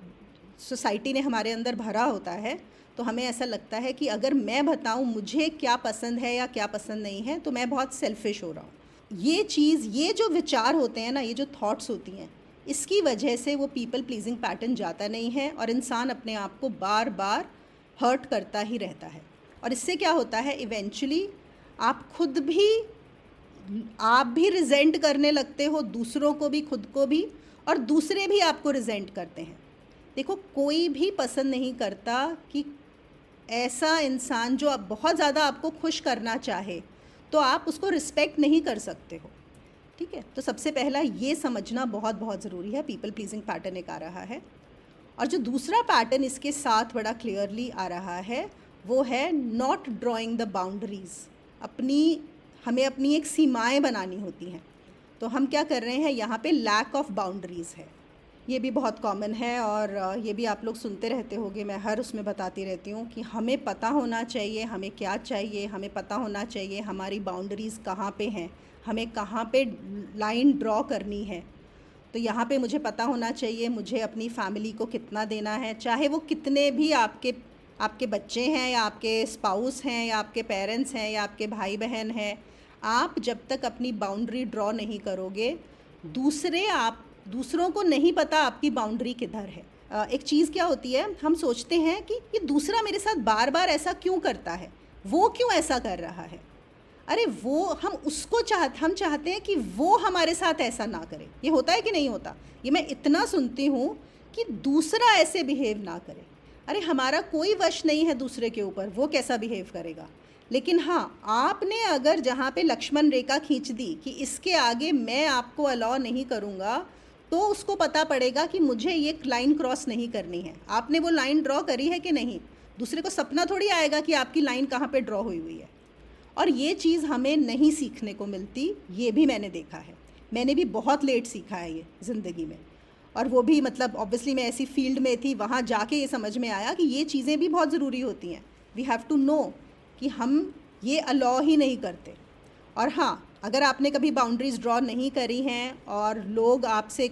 सोसाइटी ने हमारे अंदर भरा होता है, तो हमें ऐसा लगता है कि अगर मैं बताऊं मुझे क्या पसंद है या क्या पसंद नहीं है, तो मैं बहुत सेल्फिश हो रहा हूँ। ये चीज़, ये जो विचार होते हैं ना, ये जो थॉट्स होती हैं, इसकी वजह से वो पीपल प्लीजिंग पैटर्न जाता नहीं है, और इंसान अपने आप को बार बार हर्ट करता ही रहता है। और इससे क्या होता है, इवेंचुअली आप खुद भी, आप भी रिजेंट करने लगते हो, दूसरों को भी, खुद को भी, और दूसरे भी आपको रिजेंट करते हैं। देखो, कोई भी पसंद नहीं करता कि ऐसा इंसान जो आप बहुत ज़्यादा आपको खुश करना चाहे, तो आप उसको रिस्पेक्ट नहीं कर सकते हो। ठीक है, तो सबसे पहला ये समझना बहुत बहुत ज़रूरी है, पीपल प्लीजिंग पैटर्न एक आ रहा है। और जो दूसरा पैटर्न इसके साथ बड़ा क्लियरली आ रहा है, वो है नॉट ड्राइंग द बाउंड्रीज़। हमें अपनी एक सीमाएं बनानी होती हैं। तो हम क्या कर रहे हैं यहाँ पे, लैक ऑफ बाउंड्रीज़ है। ये भी बहुत कॉमन है, और ये भी आप लोग सुनते रहते होंगे, मैं हर उसमें बताती रहती हूँ कि हमें पता होना चाहिए हमें क्या चाहिए, हमें पता होना चाहिए हमारी बाउंड्रीज़ कहाँ पे हैं, हमें कहाँ पे लाइन ड्रॉ करनी है। तो यहाँ पे मुझे पता होना चाहिए मुझे अपनी फैमिली को कितना देना है, चाहे वो कितने भी आपके बच्चे हैं, या आपके स्पाउस हैं, या आपके पेरेंट्स हैं, या आपके भाई बहन हैं। आप जब तक अपनी बाउंड्री ड्रॉ नहीं करोगे, दूसरों को नहीं पता आपकी बाउंड्री किधर है। एक चीज़ क्या होती है, हम सोचते हैं कि ये दूसरा मेरे साथ बार बार ऐसा क्यों करता है, वो क्यों ऐसा कर रहा है। अरे वो हम चाहते हैं कि वो हमारे साथ ऐसा ना करे। ये होता है कि नहीं होता? ये मैं इतना सुनती हूँ कि दूसरा ऐसे बिहेव ना करे। अरे हमारा कोई वश नहीं है दूसरे के ऊपर, वो कैसा बिहेव करेगा। लेकिन हाँ, आपने अगर जहाँ पे लक्ष्मण रेखा खींच दी कि इसके आगे मैं आपको अलाउ नहीं करूँगा, तो उसको पता पड़ेगा कि मुझे ये लाइन क्रॉस नहीं करनी है। आपने वो लाइन ड्रॉ करी है कि नहीं? दूसरे को सपना थोड़ी आएगा कि आपकी लाइन कहाँ पे ड्रॉ हुई हुई है। और ये चीज़ हमें नहीं सीखने को मिलती, ये भी मैंने देखा है। मैंने भी बहुत लेट सीखा है ये ज़िंदगी में, और वो भी मतलब ऑब्वियसली मैं ऐसी फील्ड में थी, वहाँ जाके ये समझ में आया कि ये चीज़ें भी बहुत ज़रूरी होती हैं। वी हैव टू नो कि हम ये अलाउ ही नहीं करते। और हाँ, अगर आपने कभी बाउंड्रीज़ ड्रॉ नहीं करी हैं और लोग आपसे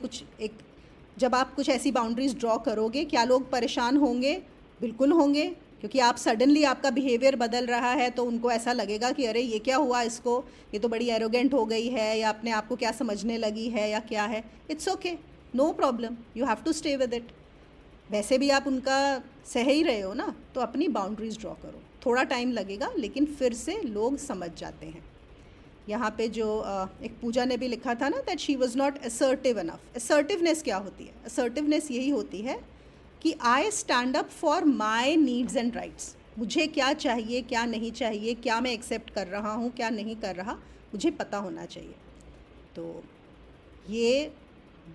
जब आप कुछ ऐसी बाउंड्रीज़ ड्रॉ करोगे, क्या लोग परेशान होंगे? बिल्कुल होंगे, क्योंकि आप सडनली आपका बिहेवियर बदल रहा है तो उनको ऐसा लगेगा कि अरे ये क्या हुआ इसको, ये तो बड़ी एरोगेंट हो गई है या अपने आप को क्या समझने लगी है या क्या है। It's okay, no problem, you have to stay with it. वैसे भी आप उनका सह ही रहे हो ना, तो अपनी बाउंड्रीज ड्रॉ करो। थोड़ा टाइम लगेगा लेकिन फिर से लोग समझ जाते हैं। यहाँ पे जो एक पूजा ने भी लिखा था ना, that she was not assertive enough. Assertiveness क्या होती है? असर्टिवनेस यही होती है कि I stand up for my needs and rights. मुझे क्या चाहिए, क्या नहीं चाहिए, क्या मैं एक्सेप्ट कर रहा हूँ, क्या नहीं कर रहा, मुझे पता होना चाहिए। तो ये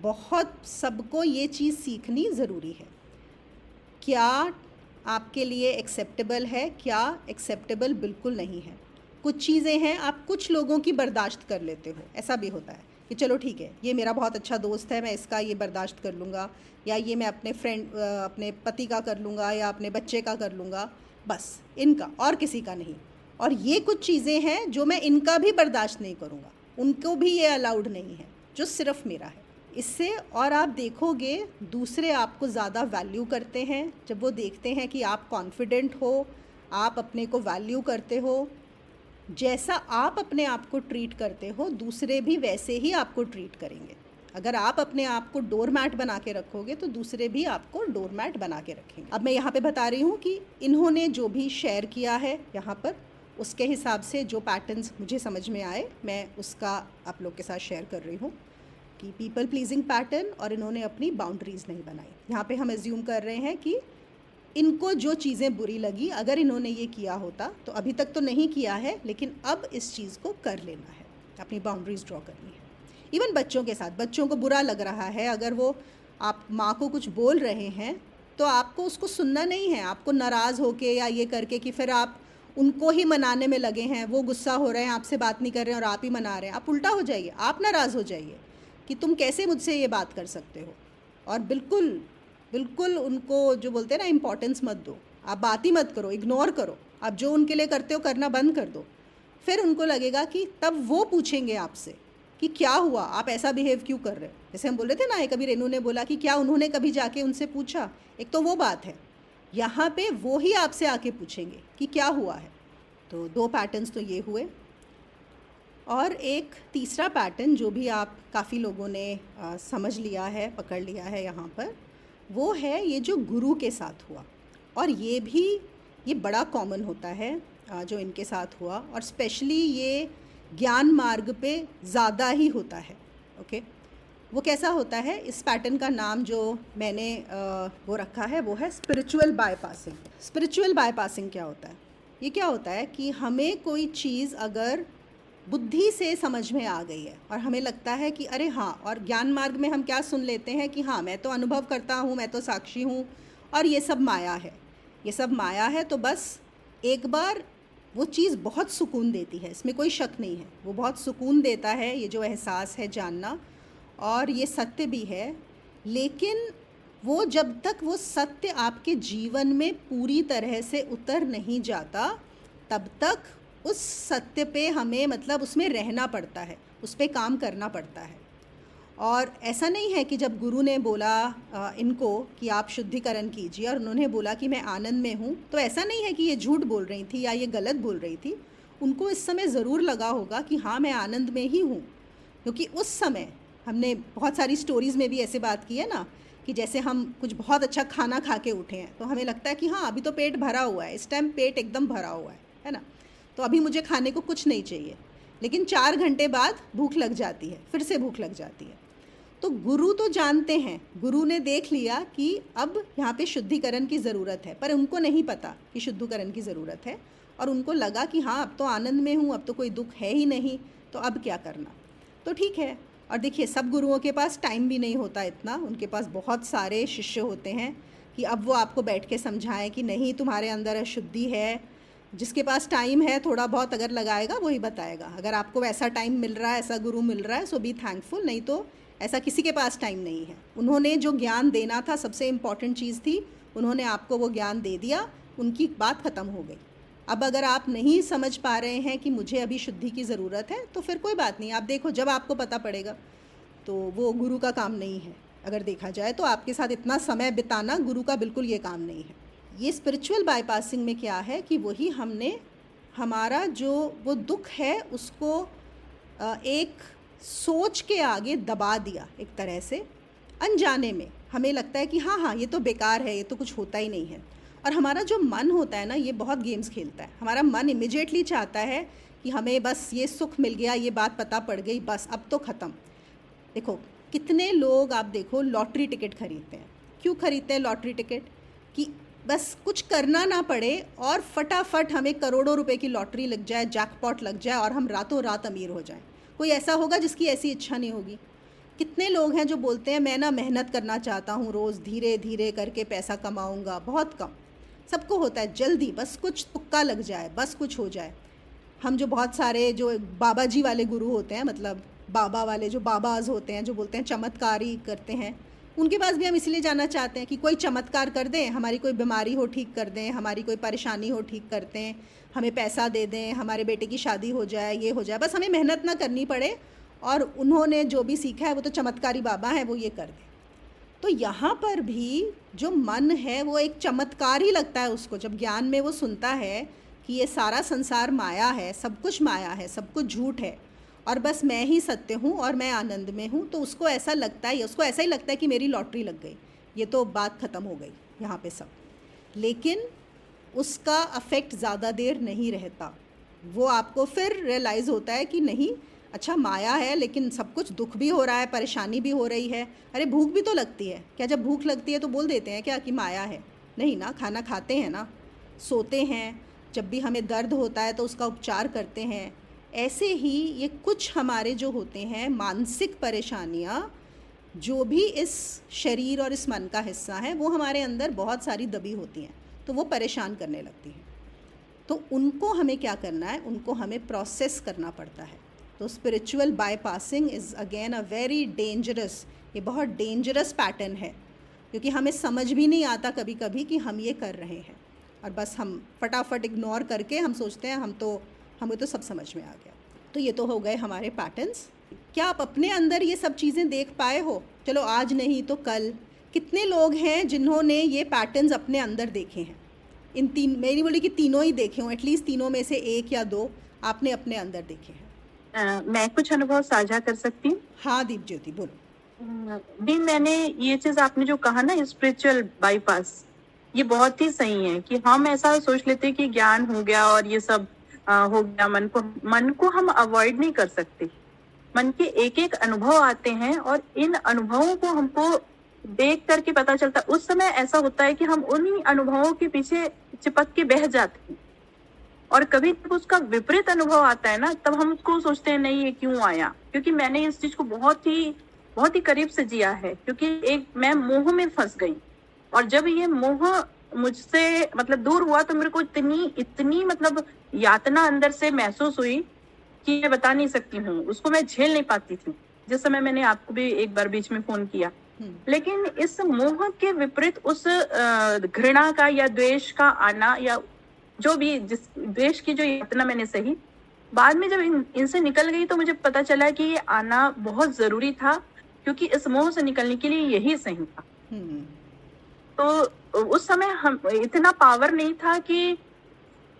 बहुत सबको ये चीज़ सीखनी ज़रूरी है। क्या आपके लिए एक्सेप्टेबल है, क्या एक्सेप्टेबल बिल्कुल नहीं है। कुछ चीज़ें हैं आप कुछ लोगों की बर्दाश्त कर लेते हो, ऐसा भी होता है कि चलो ठीक है, ये मेरा बहुत अच्छा दोस्त है, मैं इसका ये बर्दाश्त कर लूँगा, या ये मैं अपने अपने पति का कर लूँगा या अपने बच्चे का कर लूँगा, बस इनका और किसी का नहीं। और ये कुछ चीज़ें हैं जो मैं इनका भी बर्दाश्त नहीं करूँगा, उनको भी ये अलाउड नहीं है, जो सिर्फ मेरा है। इससे और आप देखोगे दूसरे आपको ज़्यादा वैल्यू करते हैं जब वो देखते हैं कि आप कॉन्फिडेंट हो, आप अपने को वैल्यू करते हो। जैसा आप अपने आप को ट्रीट करते हो, दूसरे भी वैसे ही आपको ट्रीट करेंगे। अगर आप अपने आप को डोरमैट बना के रखोगे तो दूसरे भी आपको डोरमैट बना के रखेंगे। अब मैं यहाँ पे बता रही हूँ कि इन्होंने जो भी शेयर किया है यहाँ पर, उसके हिसाब से जो पैटर्न्स मुझे समझ में आए मैं उसका आप लोग के साथ शेयर कर रही हूँ कि पीपल प्लीजिंग पैटर्न, और इन्होंने अपनी बाउंड्रीज़ नहीं बनाई। यहाँ पे हम एज्यूम कर रहे हैं कि इनको जो चीज़ें बुरी लगी, अगर इन्होंने ये किया होता तो अभी तक तो नहीं किया है, लेकिन अब इस चीज़ को कर लेना है, अपनी बाउंड्रीज़ ड्रॉ करनी है। इवन बच्चों के साथ, बच्चों को बुरा लग रहा है, अगर वो आप माँ को कुछ बोल रहे हैं तो आपको उसको सुनना नहीं है, आपको नाराज़ होके या ये करके कि फिर आप उनको ही मनाने में लगे हैं, वो गुस्सा हो रहे हैं, आपसे बात नहीं कर रहे हैं और आप ही मना रहे हैं। आप उल्टा हो जाइए, आप नाराज़ हो जाइए कि तुम कैसे मुझसे ये बात कर सकते हो। और बिल्कुल बिल्कुल उनको जो बोलते हैं ना, इम्पोर्टेंस मत दो, आप बात ही मत करो, इग्नोर करो, आप जो उनके लिए करते हो करना बंद कर दो। फिर उनको लगेगा कि तब वो पूछेंगे आपसे कि क्या हुआ, आप ऐसा बिहेव क्यों कर रहे हो। जैसे हम बोल रहे थे ना, एक कभी रेनू ने बोला कि क्या उन्होंने कभी जाके उनसे पूछा, एक तो वो बात है, यहाँ पे वो ही आपसे आके पूछेंगे कि क्या हुआ है। तो दो पैटर्न्स तो ये हुए। और एक तीसरा पैटर्न जो भी आप काफ़ी लोगों ने समझ लिया है, पकड़ लिया है यहाँ पर, वो है ये जो गुरु के साथ हुआ। और ये बड़ा कॉमन होता है जो इनके साथ हुआ, और स्पेशली ये ज्ञान मार्ग पे ज़्यादा ही होता है। ओके, वो कैसा होता है, इस पैटर्न का नाम जो मैंने वो रखा है वो है स्पिरिचुअल बाईपासिंग। स्पिरिचुअल बाईपासिंग क्या होता है? ये क्या होता है कि हमें कोई चीज़ अगर बुद्धि से समझ में आ गई है और हमें लगता है कि अरे हाँ, और ज्ञान मार्ग में हम क्या सुन लेते हैं कि हाँ मैं तो अनुभव करता हूँ, मैं तो साक्षी हूँ और ये सब माया है, ये सब माया है। तो बस एक बार वो चीज़ बहुत सुकून देती है, इसमें कोई शक नहीं है, वो बहुत सुकून देता है, ये जो एहसास है जानना, और ये सत्य भी है। लेकिन वो जब तक वो सत्य आपके जीवन में पूरी तरह से उतर नहीं जाता, तब तक उस सत्य पे हमें मतलब उसमें रहना पड़ता है, उस पर काम करना पड़ता है। और ऐसा नहीं है कि जब गुरु ने बोला इनको कि आप शुद्धिकरण कीजिए और उन्होंने बोला कि मैं आनंद में हूँ, तो ऐसा नहीं है कि ये झूठ बोल रही थी या ये गलत बोल रही थी। उनको इस समय ज़रूर लगा होगा कि हाँ मैं आनंद में ही हूँ, क्योंकि उस समय हमने बहुत सारी स्टोरीज़ में भी ऐसे बात की है ना कि जैसे हम कुछ बहुत अच्छा खाना खा के उठे हैं तो हमें लगता है कि हाँ अभी तो पेट भरा हुआ है, इस टाइम पेट एकदम भरा हुआ है ना, तो अभी मुझे खाने को कुछ नहीं चाहिए। लेकिन 4 घंटे बाद भूख लग जाती है, फिर से भूख लग जाती है। तो गुरु तो जानते हैं, गुरु ने देख लिया कि अब यहाँ पे शुद्धिकरण की ज़रूरत है, पर उनको नहीं पता कि शुद्धिकरण की ज़रूरत है, और उनको लगा कि हाँ अब तो आनंद में हूँ, अब तो कोई दुख है ही नहीं, तो अब क्या करना। तो ठीक है। और देखिए सब गुरुओं के पास टाइम भी नहीं होता इतना, उनके पास बहुत सारे शिष्य होते हैं कि अब वो आपको बैठ के समझाएं कि नहीं तुम्हारे अंदर अशुद्धि है। जिसके पास टाइम है थोड़ा बहुत अगर लगाएगा वही बताएगा। अगर आपको वैसा टाइम मिल रहा है, ऐसा गुरु मिल रहा है, सो बी थैंकफुल, नहीं तो ऐसा किसी के पास टाइम नहीं है। उन्होंने जो ज्ञान देना था, सबसे इम्पॉर्टेंट चीज़ थी, उन्होंने आपको वो ज्ञान दे दिया, उनकी बात ख़त्म हो गई। अब अगर आप नहीं समझ पा रहे हैं कि मुझे अभी शुद्धि की ज़रूरत है, तो फिर कोई बात नहीं, आप देखो जब आपको पता पड़ेगा। तो वो गुरु का काम नहीं है, अगर देखा जाए तो आपके साथ इतना समय बिताना गुरु का बिल्कुल ये काम नहीं है। ये स्पिरिचुअल बाईपासिंग में क्या है कि वही हमने हमारा जो वो दुख है उसको एक सोच के आगे दबा दिया एक तरह से, अनजाने में हमें लगता है कि हाँ हाँ ये तो बेकार है, ये तो कुछ होता ही नहीं है। और हमारा जो मन होता है ना, ये बहुत गेम्स खेलता है। हमारा मन इमिजिएटली चाहता है कि हमें बस ये सुख मिल गया, ये बात पता पड़ गई, बस अब तो ख़त्म। देखो कितने लोग आप देखो लॉटरी टिकट खरीदते हैं। क्यों खरीदते हैं लॉटरी टिकट? कि बस कुछ करना ना पड़े और फटाफट हमें करोड़ों रुपए की लॉटरी लग जाए, जैकपॉट लग जाए और हम रातों रात अमीर हो जाएं। कोई ऐसा होगा जिसकी ऐसी इच्छा नहीं होगी? कितने लोग हैं जो बोलते हैं मैं ना मेहनत करना चाहता हूँ, रोज़ धीरे धीरे करके पैसा कमाऊँगा। बहुत कम, सबको होता है जल्दी, बस कुछ तुक्का लग जाए, बस कुछ हो जाए। हम जो बहुत सारे जो बाबा जी वाले गुरु होते हैं, मतलब बाबा वाले जो बाबाज होते हैं, जो बोलते हैं चमत्कारी करते हैं, उनके पास भी हम इसलिए जाना चाहते हैं कि कोई चमत्कार कर दें, हमारी कोई बीमारी हो ठीक कर दें, हमारी कोई परेशानी हो ठीक कर दें, हमें पैसा दे दें, हमारे बेटे की शादी हो जाए, ये हो जाए, बस हमें मेहनत ना करनी पड़े और उन्होंने जो भी सीखा है वो तो चमत्कारी बाबा है, वो ये कर दें। तो यहाँ पर भी जो मन है वो एक चमत्कार ही लगता है उसको, जब ज्ञान में वो सुनता है कि ये सारा संसार माया है, सब कुछ माया है, सब कुछ झूठ है और बस मैं ही सत्य हूँ और मैं आनंद में हूँ। तो उसको ऐसा लगता है, उसको ऐसा ही लगता है कि मेरी लॉटरी लग गई, ये तो बात ख़त्म हो गई यहाँ पे सब। लेकिन उसका अफेक्ट ज़्यादा देर नहीं रहता। वो आपको फिर रियलाइज़ होता है कि नहीं, अच्छा माया है लेकिन सब कुछ दुख भी हो रहा है, परेशानी भी हो रही है। अरे भूख भी तो लगती है क्या? जब भूख लगती है तो बोल देते हैं क्या कि माया है? नहीं ना, खाना खाते हैं ना, सोते हैं, जब भी हमें दर्द होता है तो उसका उपचार करते हैं। ऐसे ही ये कुछ हमारे जो होते हैं मानसिक परेशानियाँ, जो भी इस शरीर और इस मन का हिस्सा है, वो हमारे अंदर बहुत सारी दबी होती हैं, तो वो परेशान करने लगती हैं। तो उनको हमें क्या करना है? उनको हमें प्रोसेस करना पड़ता है। तो spiritual bypassing is again a very dangerous, ये बहुत डेंजरस पैटर्न है, क्योंकि हमें समझ भी नहीं आता कभी कभी कि हम ये कर रहे हैं और बस हम फटाफट इग्नोर करके हम सोचते हैं हमें तो सब समझ में आ गया। तो ये तो हो गए हमारे पैटर्न्स। क्या आप अपने अंदर ये सब चीज़ें देख पाए हो? चलो आज नहीं तो कल। कितने लोग हैं जिन्होंने ये पैटर्न्स अपने अंदर देखे हैं? इन तीन, मेरी बोली कि तीनों ही देखे हों, एटलीस्ट तीनों में से एक या दो आपने अपने अंदर देखे हैं। मैं कुछ अनुभव साझा कर सकती हूँ? हाँ दीप ज्योति बोलो। भी मैंने ये चीज आपने जो कहा ना स्पिरिचुअल बाईपास, ये बहुत ही सही है कि हम ऐसा सोच लेते हैं कि ज्ञान हो गया और ये सब हो गया। मन को हम अवॉइड नहीं कर सकते। मन के एक एक अनुभव आते हैं और इन अनुभवों को हमको देख करके पता चलता है। उस समय ऐसा होता है कि हम उन्हीं अनुभवों के पीछे चिपक के बह जाते हैं और कभी जब उसका विपरीत अनुभव आता है ना, तब हम उसको सोचते हैं नहीं ये क्यों आया। क्योंकि मैंने इस चीज को बहुत ही करीब से जिया है, क्योंकि मैं मोह में फंस गई और जब ये मोह मुझसे मतलब दूर हुआ तो मेरे को इतनी मतलब यातना अंदर से महसूस हुई कि मैं बता नहीं सकती हूँ। उसको मैं झेल नहीं पाती थी। जिस समय मैंने आपको भी एक बार बीच में फोन किया, लेकिन इस मोह के विपरीत उस घृणा का या द्वेष का आना या जो भी जिस द्वेष की जो यातना मैंने सही, बाद में जब इनसे निकल गई तो मुझे पता चला कि ये आना बहुत जरूरी था, क्योंकि इस मोह से निकलने के लिए यही सही था। तो उस समय हम इतना पावर नहीं था कि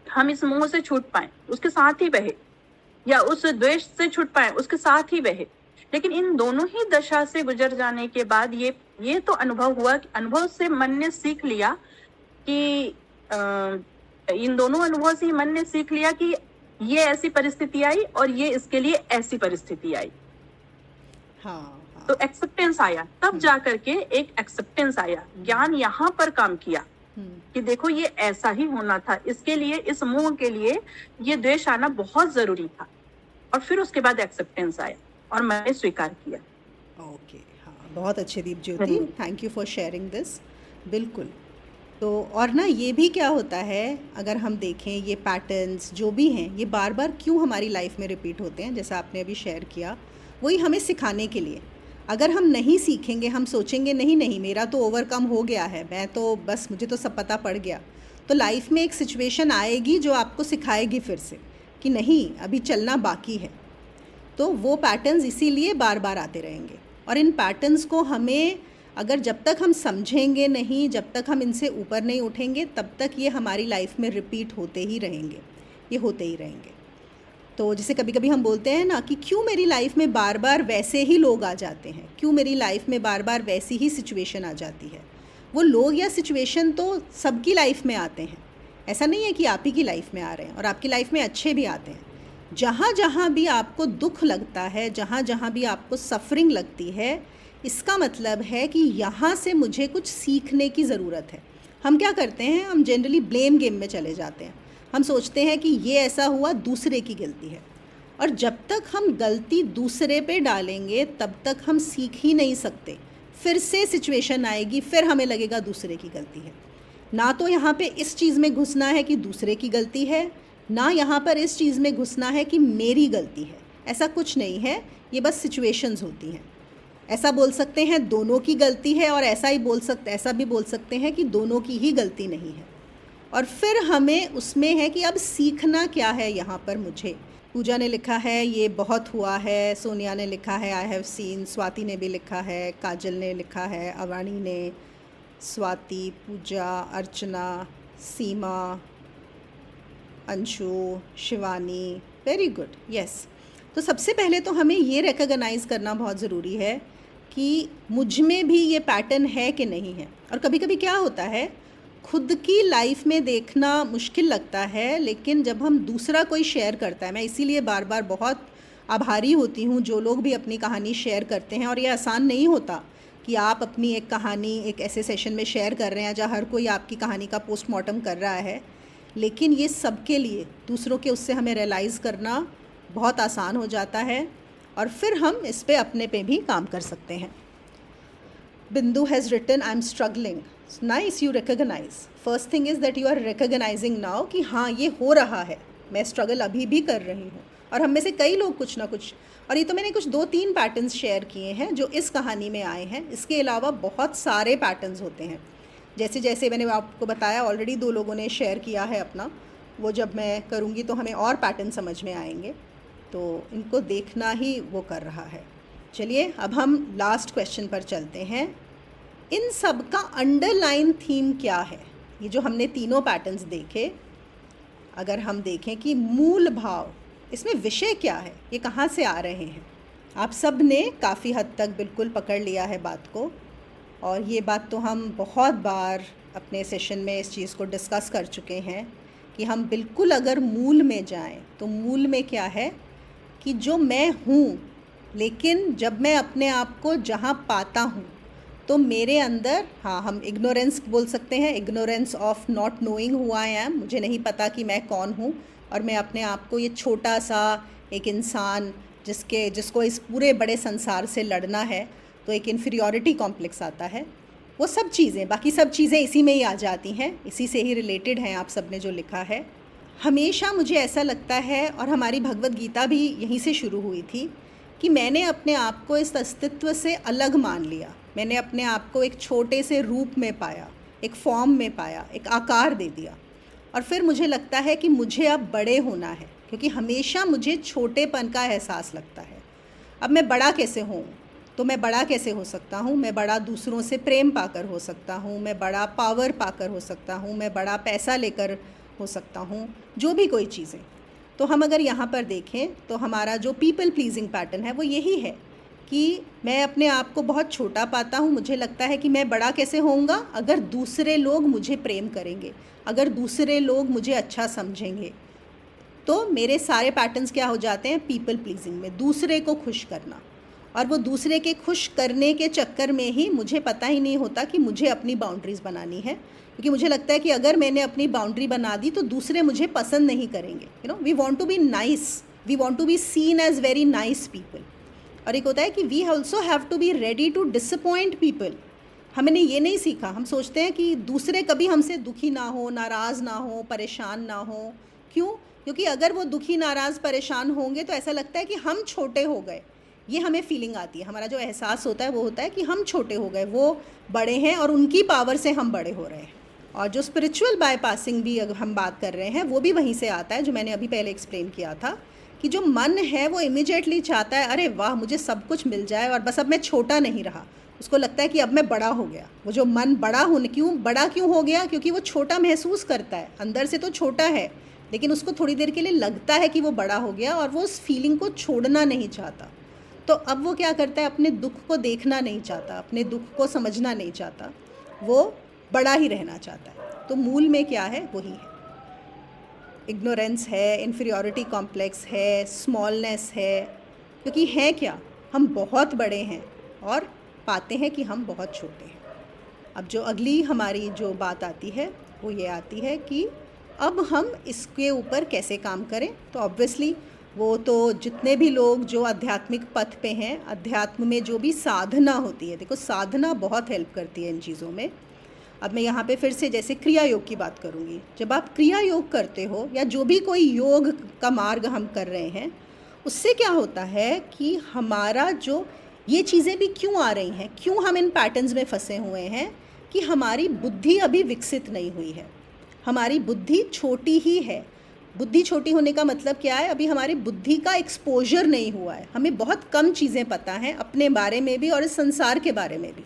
हम इस मोह से छूट पाए, उसके साथ ही बहे, या उस द्वेष से छूट पाए, उसके साथ ही बहे। लेकिन इन दोनों ही दशा से गुजर जाने के बाद ये तो अनुभव हुआ कि अनुभव से मन ने सीख लिया कि इन दोनों अनुभव से मन ने सीख लिया कि ये ऐसी परिस्थिति आई और ये इसके लिए ऐसी परिस्थिति आई। हाँ। तो एक्सेप्टेंस आया, तब जाकर के एक एक्सेप्टेंस आया। ज्ञान यहाँ पर काम किया कि देखो ये ऐसा ही होना था, इसके लिए, इस मोह के लिए ये द्वेष आना बहुत जरूरी था। और फिर उसके बाद एक्सेप्टेंस आया और मैंने स्वीकार किया। ओके, हाँ, बहुत अच्छे Deep Jyoti, thank you for sharing this. बिल्कुल। तो और ना ये भी क्या होता है, अगर हम देखें ये पैटर्न्स जो भी हैं, ये बार बार क्यों हमारी लाइफ में रिपीट होते हैं, जैसा आपने अभी शेयर किया, वही हमें सिखाने के लिए। अगर हम नहीं सीखेंगे, हम सोचेंगे नहीं मेरा तो ओवरकम हो गया है, मैं तो बस मुझे तो सब पता पड़ गया, तो लाइफ में एक सिचुएशन आएगी जो आपको सिखाएगी फिर से कि नहीं अभी चलना बाकी है। तो वो पैटर्न्स इसीलिए बार बार आते रहेंगे और इन पैटर्न्स को हमें अगर जब तक हम समझेंगे नहीं, जब तक हम इनसे ऊपर नहीं उठेंगे, तब तक ये हमारी लाइफ में रिपीट होते ही रहेंगे, ये होते ही रहेंगे। तो जैसे कभी कभी हम बोलते हैं ना कि क्यों मेरी लाइफ में बार बार वैसे ही लोग आ जाते हैं, क्यों मेरी लाइफ में बार बार वैसी ही सिचुएशन आ जाती है। वो लोग या सिचुएशन तो सबकी लाइफ में आते हैं, ऐसा नहीं है कि आप ही की लाइफ में आ रहे हैं, और आपकी लाइफ में अच्छे भी आते हैं। जहाँ जहाँ भी आपको दुख लगता है, जहाँ जहाँ भी आपको सफरिंग लगती है, इसका मतलब है कि यहाँ से मुझे कुछ सीखने की ज़रूरत है। हम क्या करते हैं, हम जनरली ब्लेम गेम में चले जाते हैं। हम सोचते हैं कि ये ऐसा हुआ, दूसरे की गलती है, और जब तक हम गलती दूसरे पे डालेंगे तब तक हम सीख ही नहीं सकते। फिर से सिचुएशन आएगी, फिर हमें लगेगा दूसरे की गलती है। ना तो यहाँ पे इस चीज़ में घुसना है कि दूसरे की गलती है, ना यहाँ पर इस चीज़ में घुसना है कि मेरी गलती है। ऐसा कुछ नहीं है, ये बस सिचुएशंस होती हैं। ऐसा बोल सकते हैं दोनों की गलती है, और ऐसा भी बोल सकते हैं कि दोनों की ही गलती नहीं है। और फिर हमें उसमें है कि अब सीखना क्या है यहाँ पर मुझे। पूजा ने लिखा है ये बहुत हुआ है, सोनिया ने लिखा है आई हैव सीन, स्वाति ने भी लिखा है, काजल ने लिखा है, अवानी ने, Swati, Puja, Archana, Seema, Anshu, Shivani, very good, yes. तो सबसे पहले तो हमें ये रिकॉग्नाइज़ करना बहुत ज़रूरी है कि मुझ में भी ये पैटर्न है कि नहीं है। और कभी कभी क्या होता है, खुद की लाइफ में देखना मुश्किल लगता है, लेकिन जब हम दूसरा कोई शेयर करता है, मैं इसीलिए बार बार बहुत आभारी होती हूँ जो लोग भी अपनी कहानी शेयर करते हैं। और ये आसान नहीं होता कि आप अपनी एक कहानी एक ऐसे सेशन में शेयर कर रहे हैं जहाँ हर कोई आपकी कहानी का पोस्टमार्टम कर रहा है, लेकिन ये सबके लिए दूसरों के उससे हमें रियलाइज़ करना बहुत आसान हो जाता है, और फिर हम इस पे अपने पे भी काम कर सकते हैं। Bindu has written I am struggling, nice, you recognise. First thing is that you are recognising now कि हाँ ये हो रहा है, मैं स्ट्रगल अभी भी कर रही हूँ। और हम में से कई लोग कुछ ना कुछ, और ये तो मैंने कुछ 2-3 पैटर्न्स शेयर किए हैं जो इस कहानी में आए हैं। इसके अलावा बहुत सारे पैटर्न्स होते हैं। जैसे जैसे मैंने आपको बताया, ऑलरेडी 2 लोगों ने शेयर किया है अपना, वो जब मैं करूँगी तो हमें और पैटर्न समझ में आएंगे, तो इनको देखना ही वो कर रहा है। चलिए अब हम लास्ट क्वेश्चन पर चलते हैं। इन सब का अंडरलाइन थीम क्या है? ये जो हमने तीनों पैटर्न्स देखे, अगर हम देखें कि मूल भाव, इसमें विषय क्या है, ये कहाँ से आ रहे हैं, आप सब ने काफ़ी हद तक बिल्कुल पकड़ लिया है बात को। और ये बात तो हम बहुत बार अपने सेशन में इस चीज़ को डिस्कस कर चुके हैं कि हम बिल्कुल अगर मूल में जाएं तो मूल में क्या है कि जो मैं हूँ, लेकिन जब मैं अपने आप को जहाँ पाता हूँ तो मेरे अंदर, हाँ हम इग्नोरेंस बोल सकते हैं, ignorance of not knowing who I am, मुझे नहीं पता कि मैं कौन हूँ, और मैं अपने आप को ये छोटा सा एक इंसान जिसको इस पूरे बड़े संसार से लड़ना है, तो एक इन्फीरियॉरिटी कॉम्प्लेक्स आता है। वो सब चीज़ें, बाकी सब चीज़ें इसी में ही आ जाती हैं, इसी से ही रिलेटेड हैं आप सब ने जो लिखा है। हमेशा मुझे ऐसा लगता है, और हमारी भगवद गीता भी यहीं से शुरू हुई थी, कि मैंने अपने आप को इस अस्तित्व से अलग मान लिया। मैंने अपने आप को एक छोटे से रूप में पाया, एक फॉर्म में पाया, एक आकार दे दिया। और फिर मुझे लगता है कि मुझे अब बड़े होना है, क्योंकि हमेशा मुझे छोटेपन का एहसास लगता है। अब मैं बड़ा कैसे हूँ, तो मैं बड़ा कैसे हो सकता हूँ? मैं बड़ा दूसरों से प्रेम पाकर हो सकता हूँ, मैं बड़ा पावर पाकर हो सकता हूँ, मैं बड़ा पैसा लेकर हो सकता हूँ, जो भी कोई चीज़ें। तो हम अगर यहाँ पर देखें तो हमारा जो पीपल प्लीजिंग पैटर्न है वो यही है कि मैं अपने आप को बहुत छोटा पाता हूँ। मुझे लगता है कि मैं बड़ा कैसे होऊंगा अगर दूसरे लोग मुझे प्रेम करेंगे, अगर दूसरे लोग मुझे अच्छा समझेंगे। तो मेरे सारे पैटर्न्स क्या हो जाते हैं? पीपल प्लीजिंग में, दूसरे को खुश करना। और वो दूसरे के खुश करने के चक्कर में ही मुझे पता ही नहीं होता कि मुझे अपनी बाउंड्रीज़ बनानी है, क्योंकि मुझे लगता है कि अगर मैंने अपनी बाउंड्री बना दी तो दूसरे मुझे पसंद नहीं करेंगे। We want to be nice, we want to be seen as very nice people. और एक होता है कि we also have to be ready to disappoint people. हमने ये नहीं सीखा, हम सोचते हैं कि दूसरे कभी हमसे दुखी ना हो, नाराज़ ना हो, परेशान ना हो। क्यों? क्योंकि अगर वो दुखी, नाराज़, परेशान होंगे तो ऐसा लगता है कि हम छोटे हो गए। ये हमें फीलिंग आती है, हमारा जो एहसास होता है वो होता है कि हम छोटे हो गए, वो बड़े हैं और उनकी पावर से हम बड़े हो रहे हैं। और जो स्पिरिचुअल बाईपासिंग भी अगर हम बात कर रहे हैं वो भी वहीं से आता है, जो मैंने अभी पहले एक्सप्लेन किया था कि जो मन है वो इमिजिएटली चाहता है अरे वाह मुझे सब कुछ मिल जाए और बस अब मैं छोटा नहीं रहा। उसको लगता है कि अब मैं बड़ा हो गया। वो जो मन बड़ा क्यों हो गया? क्योंकि वो छोटा महसूस करता है, अंदर से तो छोटा है लेकिन उसको थोड़ी देर के लिए लगता है कि वो बड़ा हो गया और वो उस फीलिंग को छोड़ना नहीं चाहता। तो अब वो क्या करता है, अपने दुख को देखना नहीं चाहता, अपने दुख को समझना नहीं चाहता, वो बड़ा ही रहना चाहता है। तो मूल में क्या है? वही है, इग्नोरेंस है, इन्फीरियॉरिटी कॉम्प्लेक्स है, स्मॉलनेस है। क्योंकि है क्या, हम बहुत बड़े हैं और पाते हैं कि हम बहुत छोटे हैं। अब जो अगली हमारी जो बात आती है वो ये आती है कि अब हम इसके ऊपर कैसे काम करें। तो ऑब्वियसली वो तो जितने भी लोग जो आध्यात्मिक पथ पे हैं, अध्यात्म में जो भी साधना होती है, देखो साधना बहुत हेल्प करती है इन चीज़ों में। अब मैं यहाँ पे फिर से जैसे क्रिया योग की बात करूँगी। जब आप क्रिया योग करते हो या जो भी कोई योग का मार्ग हम कर रहे हैं, उससे क्या होता है कि हमारा जो ये चीज़ें भी क्यों आ रही हैं, क्यों हम इन पैटर्न्स में फंसे हुए हैं, कि हमारी बुद्धि अभी विकसित नहीं हुई है, हमारी बुद्धि छोटी ही है। बुद्धि छोटी होने का मतलब क्या है? अभी हमारी बुद्धि का एक्सपोजर नहीं हुआ है, हमें बहुत कम चीज़ें पता हैं अपने बारे में भी और इस संसार के बारे में भी।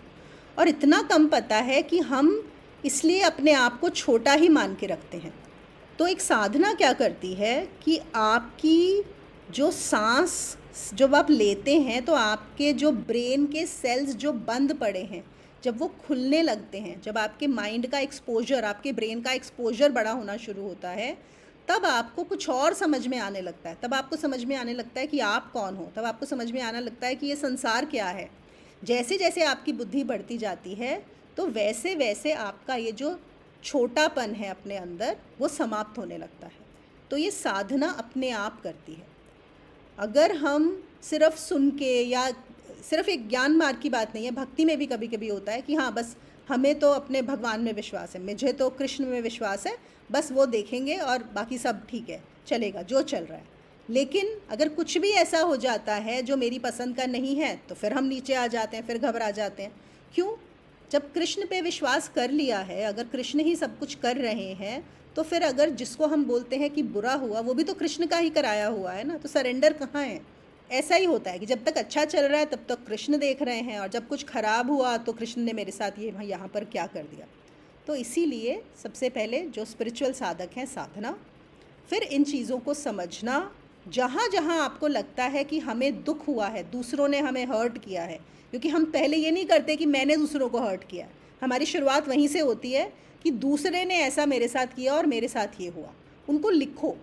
और इतना कम पता है कि हम इसलिए अपने आप को छोटा ही मान के रखते हैं। तो एक साधना क्या करती है कि आपकी जो सांस जब आप लेते हैं तो आपके जो ब्रेन के सेल्स जो बंद पड़े हैं, जब वो खुलने लगते हैं, जब आपके माइंड का एक्सपोजर, आपके ब्रेन का एक्सपोजर बड़ा होना शुरू होता है, तब आपको कुछ और समझ में आने लगता है। तब आपको समझ में आने लगता है कि आप कौन हो, तब आपको समझ में आने लगता है कि ये संसार क्या है। जैसे जैसे आपकी बुद्धि बढ़ती जाती है तो वैसे वैसे आपका ये जो छोटापन है अपने अंदर वो समाप्त होने लगता है। तो ये साधना अपने आप करती है। अगर हम सिर्फ सुन के, या सिर्फ एक ज्ञान मार्ग की बात नहीं है, भक्ति में भी कभी कभी होता है कि हाँ बस हमें तो अपने भगवान में विश्वास है, मुझे तो कृष्ण में विश्वास है, बस वो देखेंगे और बाकी सब ठीक है, चलेगा जो चल रहा है। लेकिन अगर कुछ भी ऐसा हो जाता है जो मेरी पसंद का नहीं है तो फिर हम नीचे आ जाते हैं, फिर घबरा जाते हैं। क्यों? जब कृष्ण पे विश्वास कर लिया है, अगर कृष्ण ही सब कुछ कर रहे हैं, तो फिर अगर जिसको हम बोलते हैं कि बुरा हुआ वो भी तो कृष्ण का ही कराया हुआ है ना, तो सरेंडर कहाँ है? ऐसा ही होता है कि जब तक अच्छा चल रहा है तब तक कृष्ण देख रहे हैं, और जब कुछ खराब हुआ तो कृष्ण ने मेरे साथ ये यहाँ पर क्या कर दिया। तो इसीलिए सबसे पहले जो स्पिरिचुअल साधक हैं, साधना, फिर इन चीज़ों को समझना। जहाँ जहाँ आपको लगता है कि हमें दुख हुआ है, दूसरों ने हमें हर्ट किया है, क्योंकि हम पहले ये नहीं करते कि मैंने दूसरों को हर्ट किया, हमारी शुरुआत वहीं से होती है कि दूसरे ने ऐसा मेरे साथ किया और मेरे साथ ये हुआ। उनको लिखो,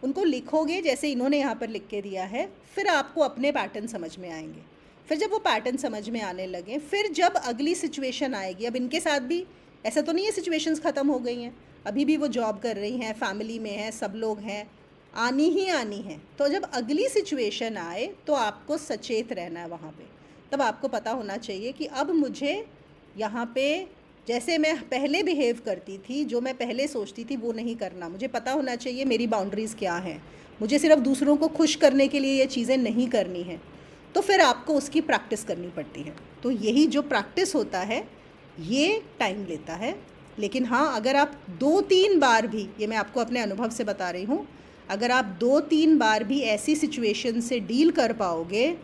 उनको लिखोगे जैसे इन्होंने यहाँ पर लिख के दिया है, फिर आपको अपने पैटर्न समझ में आएंगे। फिर जब वो पैटर्न समझ में आने लगे, फिर जब अगली सिचुएशन आएगी, अब इनके साथ भी ऐसा तो नहीं है सिचुएशंस ख़त्म हो गई हैं, अभी भी वो जॉब कर रही हैं, फैमिली में हैं, सब लोग हैं, आनी ही आनी है। तो जब अगली सिचुएशन आए तो आपको सचेत रहना है वहाँ पे। तब आपको पता होना चाहिए कि अब मुझे यहाँ पे जैसे मैं पहले बिहेव करती थी, जो मैं पहले सोचती थी वो नहीं करना। मुझे पता होना चाहिए मेरी बाउंड्रीज़ क्या हैं, मुझे सिर्फ दूसरों को खुश करने के लिए ये चीज़ें नहीं करनी हैं। तो फिर आपको उसकी प्रैक्टिस करनी पड़ती है। तो यही जो प्रैक्टिस होता है ये टाइम लेता है। लेकिन हाँ, अगर आप 2-3 बार भी, ये मैं आपको अपने अनुभव से बता रही हूँ, अगर आप 2-3 बार भी ऐसी सिचुएशन से डील कर पाओगे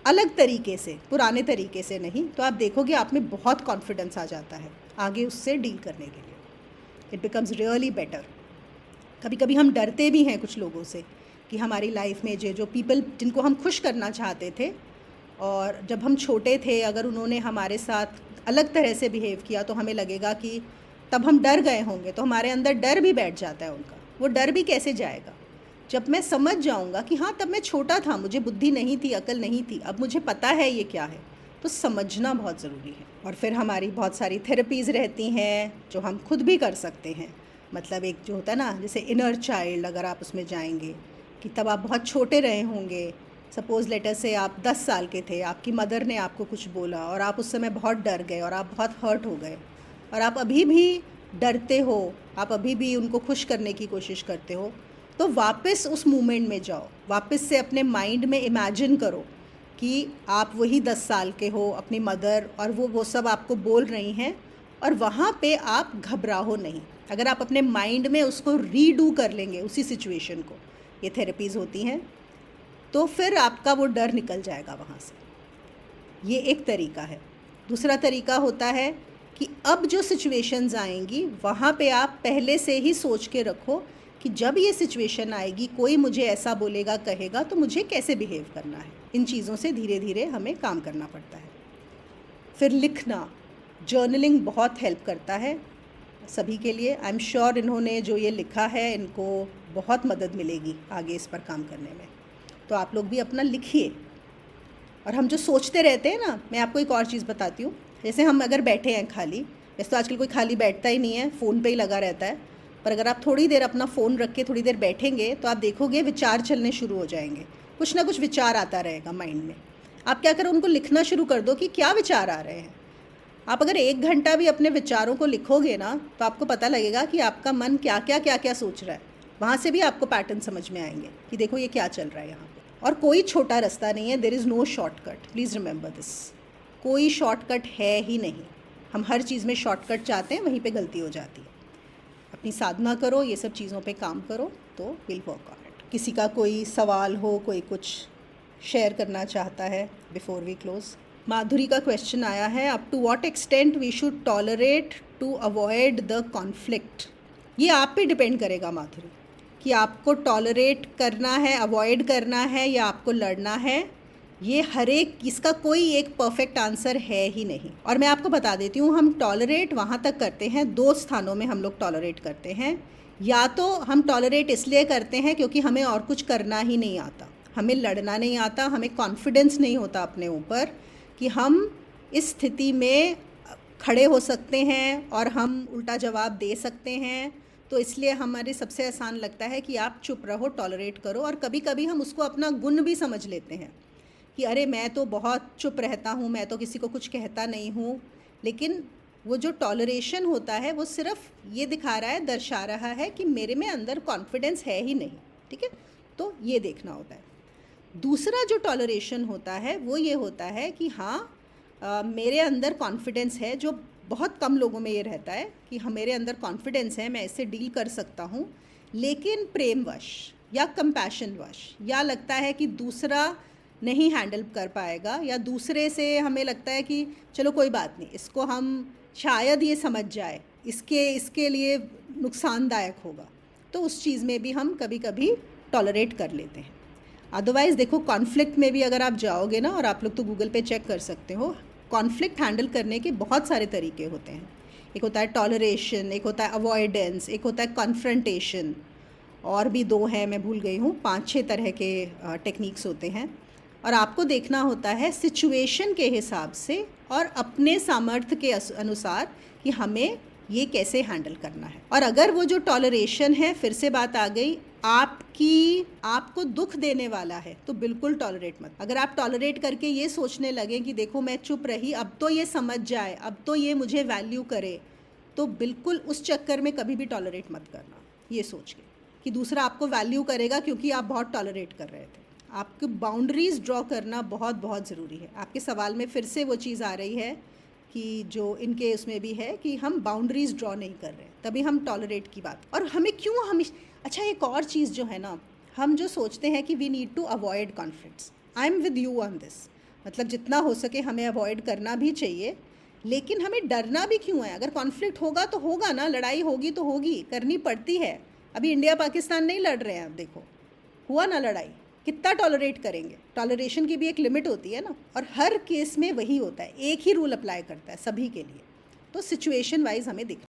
अलग तरीके से, पुराने तरीके से नहीं, तो आप देखोगे आप में बहुत कॉन्फिडेंस आ जाता है आगे उससे डील करने के लिए। It becomes really better. कभी कभी हम डरते भी हैं कुछ लोगों से कि हमारी लाइफ में जो पीपल जिनको हम खुश करना चाहते थे, और जब हम छोटे थे अगर उन्होंने हमारे साथ अलग तरह से बिहेव किया तो हमें लगेगा कि तब हम डर गए होंगे, तो हमारे अंदर डर भी बैठ जाता है उनका। वो डर भी कैसे जाएगा? जब मैं समझ जाऊंगा कि हाँ तब मैं छोटा था, मुझे बुद्धि नहीं थी, अकल नहीं थी, अब मुझे पता है ये क्या है। तो समझना बहुत ज़रूरी है। और फिर हमारी बहुत सारी थेरेपीज़ रहती हैं जो हम खुद भी कर सकते हैं। मतलब एक जो होता है ना, जैसे इनर चाइल्ड, अगर आप उसमें जाएंगे कि तब आप बहुत छोटे रहे होंगे, सपोज़ लेटर से आप 10 साल के थे, आपकी मदर ने आपको कुछ बोला और आप उस समय बहुत डर गए और आप बहुत हर्ट हो गए, और आप अभी भी डरते हो, आप अभी भी उनको खुश करने की कोशिश करते हो, तो वापस उस मोमेंट में जाओ, वापस से अपने माइंड में इमेजिन करो कि आप वही 10 साल के हो, अपनी मदर, और वो सब आपको बोल रही हैं, और वहाँ पे आप घबराओ नहीं। अगर आप अपने माइंड में उसको रीडू कर लेंगे उसी सिचुएशन को, ये थेरेपीज़ होती हैं, तो फिर आपका वो डर निकल जाएगा वहाँ से। ये एक तरीका है। दूसरा तरीका होता है कि अब जो सिचुएशंस आएंगी वहाँ पे आप पहले से ही सोच के रखो कि जब ये सिचुएशन आएगी, कोई मुझे ऐसा बोलेगा, कहेगा, तो मुझे कैसे बिहेव करना है। इन चीज़ों से धीरे धीरे हमें काम करना पड़ता है। फिर लिखना, जर्नलिंग बहुत हेल्प करता है सभी के लिए। आई एम श्योर इन्होंने जो ये लिखा है इनको बहुत मदद मिलेगी आगे इस पर काम करने में। तो आप लोग भी अपना लिखिए। और हम जो सोचते रहते हैं ना, मैं आपको एक और चीज़ बताती हूँ। जैसे हम अगर बैठे हैं खाली, वैसे तो आजकल कोई खाली बैठता ही नहीं है, फ़ोन पे ही लगा रहता है, पर अगर आप थोड़ी देर अपना फ़ोन रख के थोड़ी देर बैठेंगे तो आप देखोगे विचार चलने शुरू हो जाएंगे। कुछ ना कुछ विचार आता रहेगा माइंड में। आप क्या करो, उनको लिखना शुरू कर दो कि क्या विचार आ रहे हैं। आप अगर 1 घंटा भी अपने विचारों को लिखोगे ना, तो आपको पता लगेगा कि आपका मन क्या क्या सोच रहा है। वहाँ से भी आपको पैटर्न समझ में आएंगे कि देखो ये क्या चल रहा है यहाँ पे। और कोई छोटा रास्ता नहीं है, there is no shortcut, please remember this. कोई शॉर्टकट है ही नहीं। हम हर चीज़ में शॉर्टकट चाहते हैं, वहीं पे गलती हो जाती है। अपनी साधना करो, ये सब चीज़ों पे काम करो, तो विल वर्क ऑन इट। किसी का कोई सवाल हो, कोई कुछ शेयर करना चाहता है बिफोर वी क्लोज? माधुरी का क्वेश्चन आया है, up to what extent we should tolerate to avoid the conflict. ये आप पे डिपेंड करेगा माधुरी, कि आपको टॉलरेट करना है, अवॉइड करना है, या आपको लड़ना है। ये हर एक, इसका कोई एक परफेक्ट आंसर है ही नहीं। और मैं आपको बता देती हूँ, हम टॉलरेट वहाँ तक करते हैं, 2 स्थानों में हम लोग टॉलरेट करते हैं। या तो हम टॉलरेट इसलिए करते हैं क्योंकि हमें और कुछ करना ही नहीं आता, हमें लड़ना नहीं आता, हमें कॉन्फिडेंस नहीं होता अपने ऊपर कि हम इस स्थिति में खड़े हो सकते हैं और हम उल्टा जवाब दे सकते हैं। तो इसलिए हमारे सबसे आसान लगता है कि आप चुप रहो, टॉलरेट करो। और कभी कभी हम उसको अपना गुण भी समझ लेते हैं कि अरे मैं तो बहुत चुप रहता हूँ, मैं तो किसी को कुछ कहता नहीं हूँ। लेकिन वो जो टॉलरेशन होता है वो सिर्फ ये दिखा रहा है, दर्शा रहा है कि मेरे में अंदर कॉन्फिडेंस है ही नहीं। ठीक है, तो ये देखना होता है। दूसरा जो टॉलरेशन होता है वो ये होता है कि हाँ मेरे अंदर कॉन्फिडेंस है, जो बहुत कम लोगों में ये रहता है कि हाँ मेरे अंदर कॉन्फिडेंस है, मैं इससे डील कर सकता हूँ। लेकिन प्रेमवश या कंपैशन वश, या लगता है कि दूसरा नहीं हैंडल कर पाएगा, या दूसरे से हमें लगता है कि चलो कोई बात नहीं, इसको हम शायद ये समझ जाए, इसके लिए नुकसानदायक होगा, तो उस चीज़ में भी हम कभी कभी टॉलरेट कर लेते हैं। अदरवाइज़ देखो, कॉन्फ्लिक्ट में भी अगर आप जाओगे ना, और आप लोग तो गूगल पे चेक कर सकते हो, कॉन्फ्लिक्ट हैंडल करने के बहुत सारे तरीके होते हैं। एक होता है टॉलरेशन, एक होता है अवॉइडेंस, एक होता है कॉन्फ्रंटेशन, और भी 2 हैं, मैं भूल गई हूँ। 5-6 तरह के टेक्निक्स होते हैं। और आपको देखना होता है सिचुएशन के हिसाब से और अपने सामर्थ्य के अनुसार कि हमें ये कैसे हैंडल करना है। और अगर वो जो टॉलरेशन है, फिर से बात आ गई, आपको दुख देने वाला है, तो बिल्कुल टॉलरेट मत। अगर आप टॉलरेट करके ये सोचने लगे कि देखो मैं चुप रही, अब तो ये समझ जाए, अब तो ये मुझे वैल्यू करे, तो बिल्कुल उस चक्कर में कभी भी टॉलरेट मत करना, ये सोच के कि दूसरा आपको वैल्यू करेगा क्योंकि आप बहुत टॉलरेट कर रहे थे। आपकी बाउंड्रीज ड्रॉ करना बहुत बहुत ज़रूरी है। आपके सवाल में फिर से वो चीज़ आ रही है कि जो इनके उसमें भी है कि हम बाउंड्रीज ड्रॉ नहीं कर रहे, तभी हम टॉलरेट की बात। और हमें क्यों अच्छा, एक और चीज़ जो है ना, हम जो सोचते हैं कि we need to avoid conflicts, I am with you on this. मतलब जितना हो सके हमें अवॉइड करना भी चाहिए, लेकिन हमें डरना भी क्यों है? अगर कॉन्फ्लिक्ट होगा तो होगा ना, लड़ाई होगी तो होगी, करनी पड़ती है। अभी इंडिया पाकिस्तान नहीं लड़ रहे हैं, अब देखो हुआ ना लड़ाई, कितना टॉलरेट करेंगे? टॉलरेशन की भी एक लिमिट होती है ना। और हर केस में वही होता है, एक ही रूल अप्लाई करता है सभी के लिए। तो सिचुएशन वाइज हमें देखना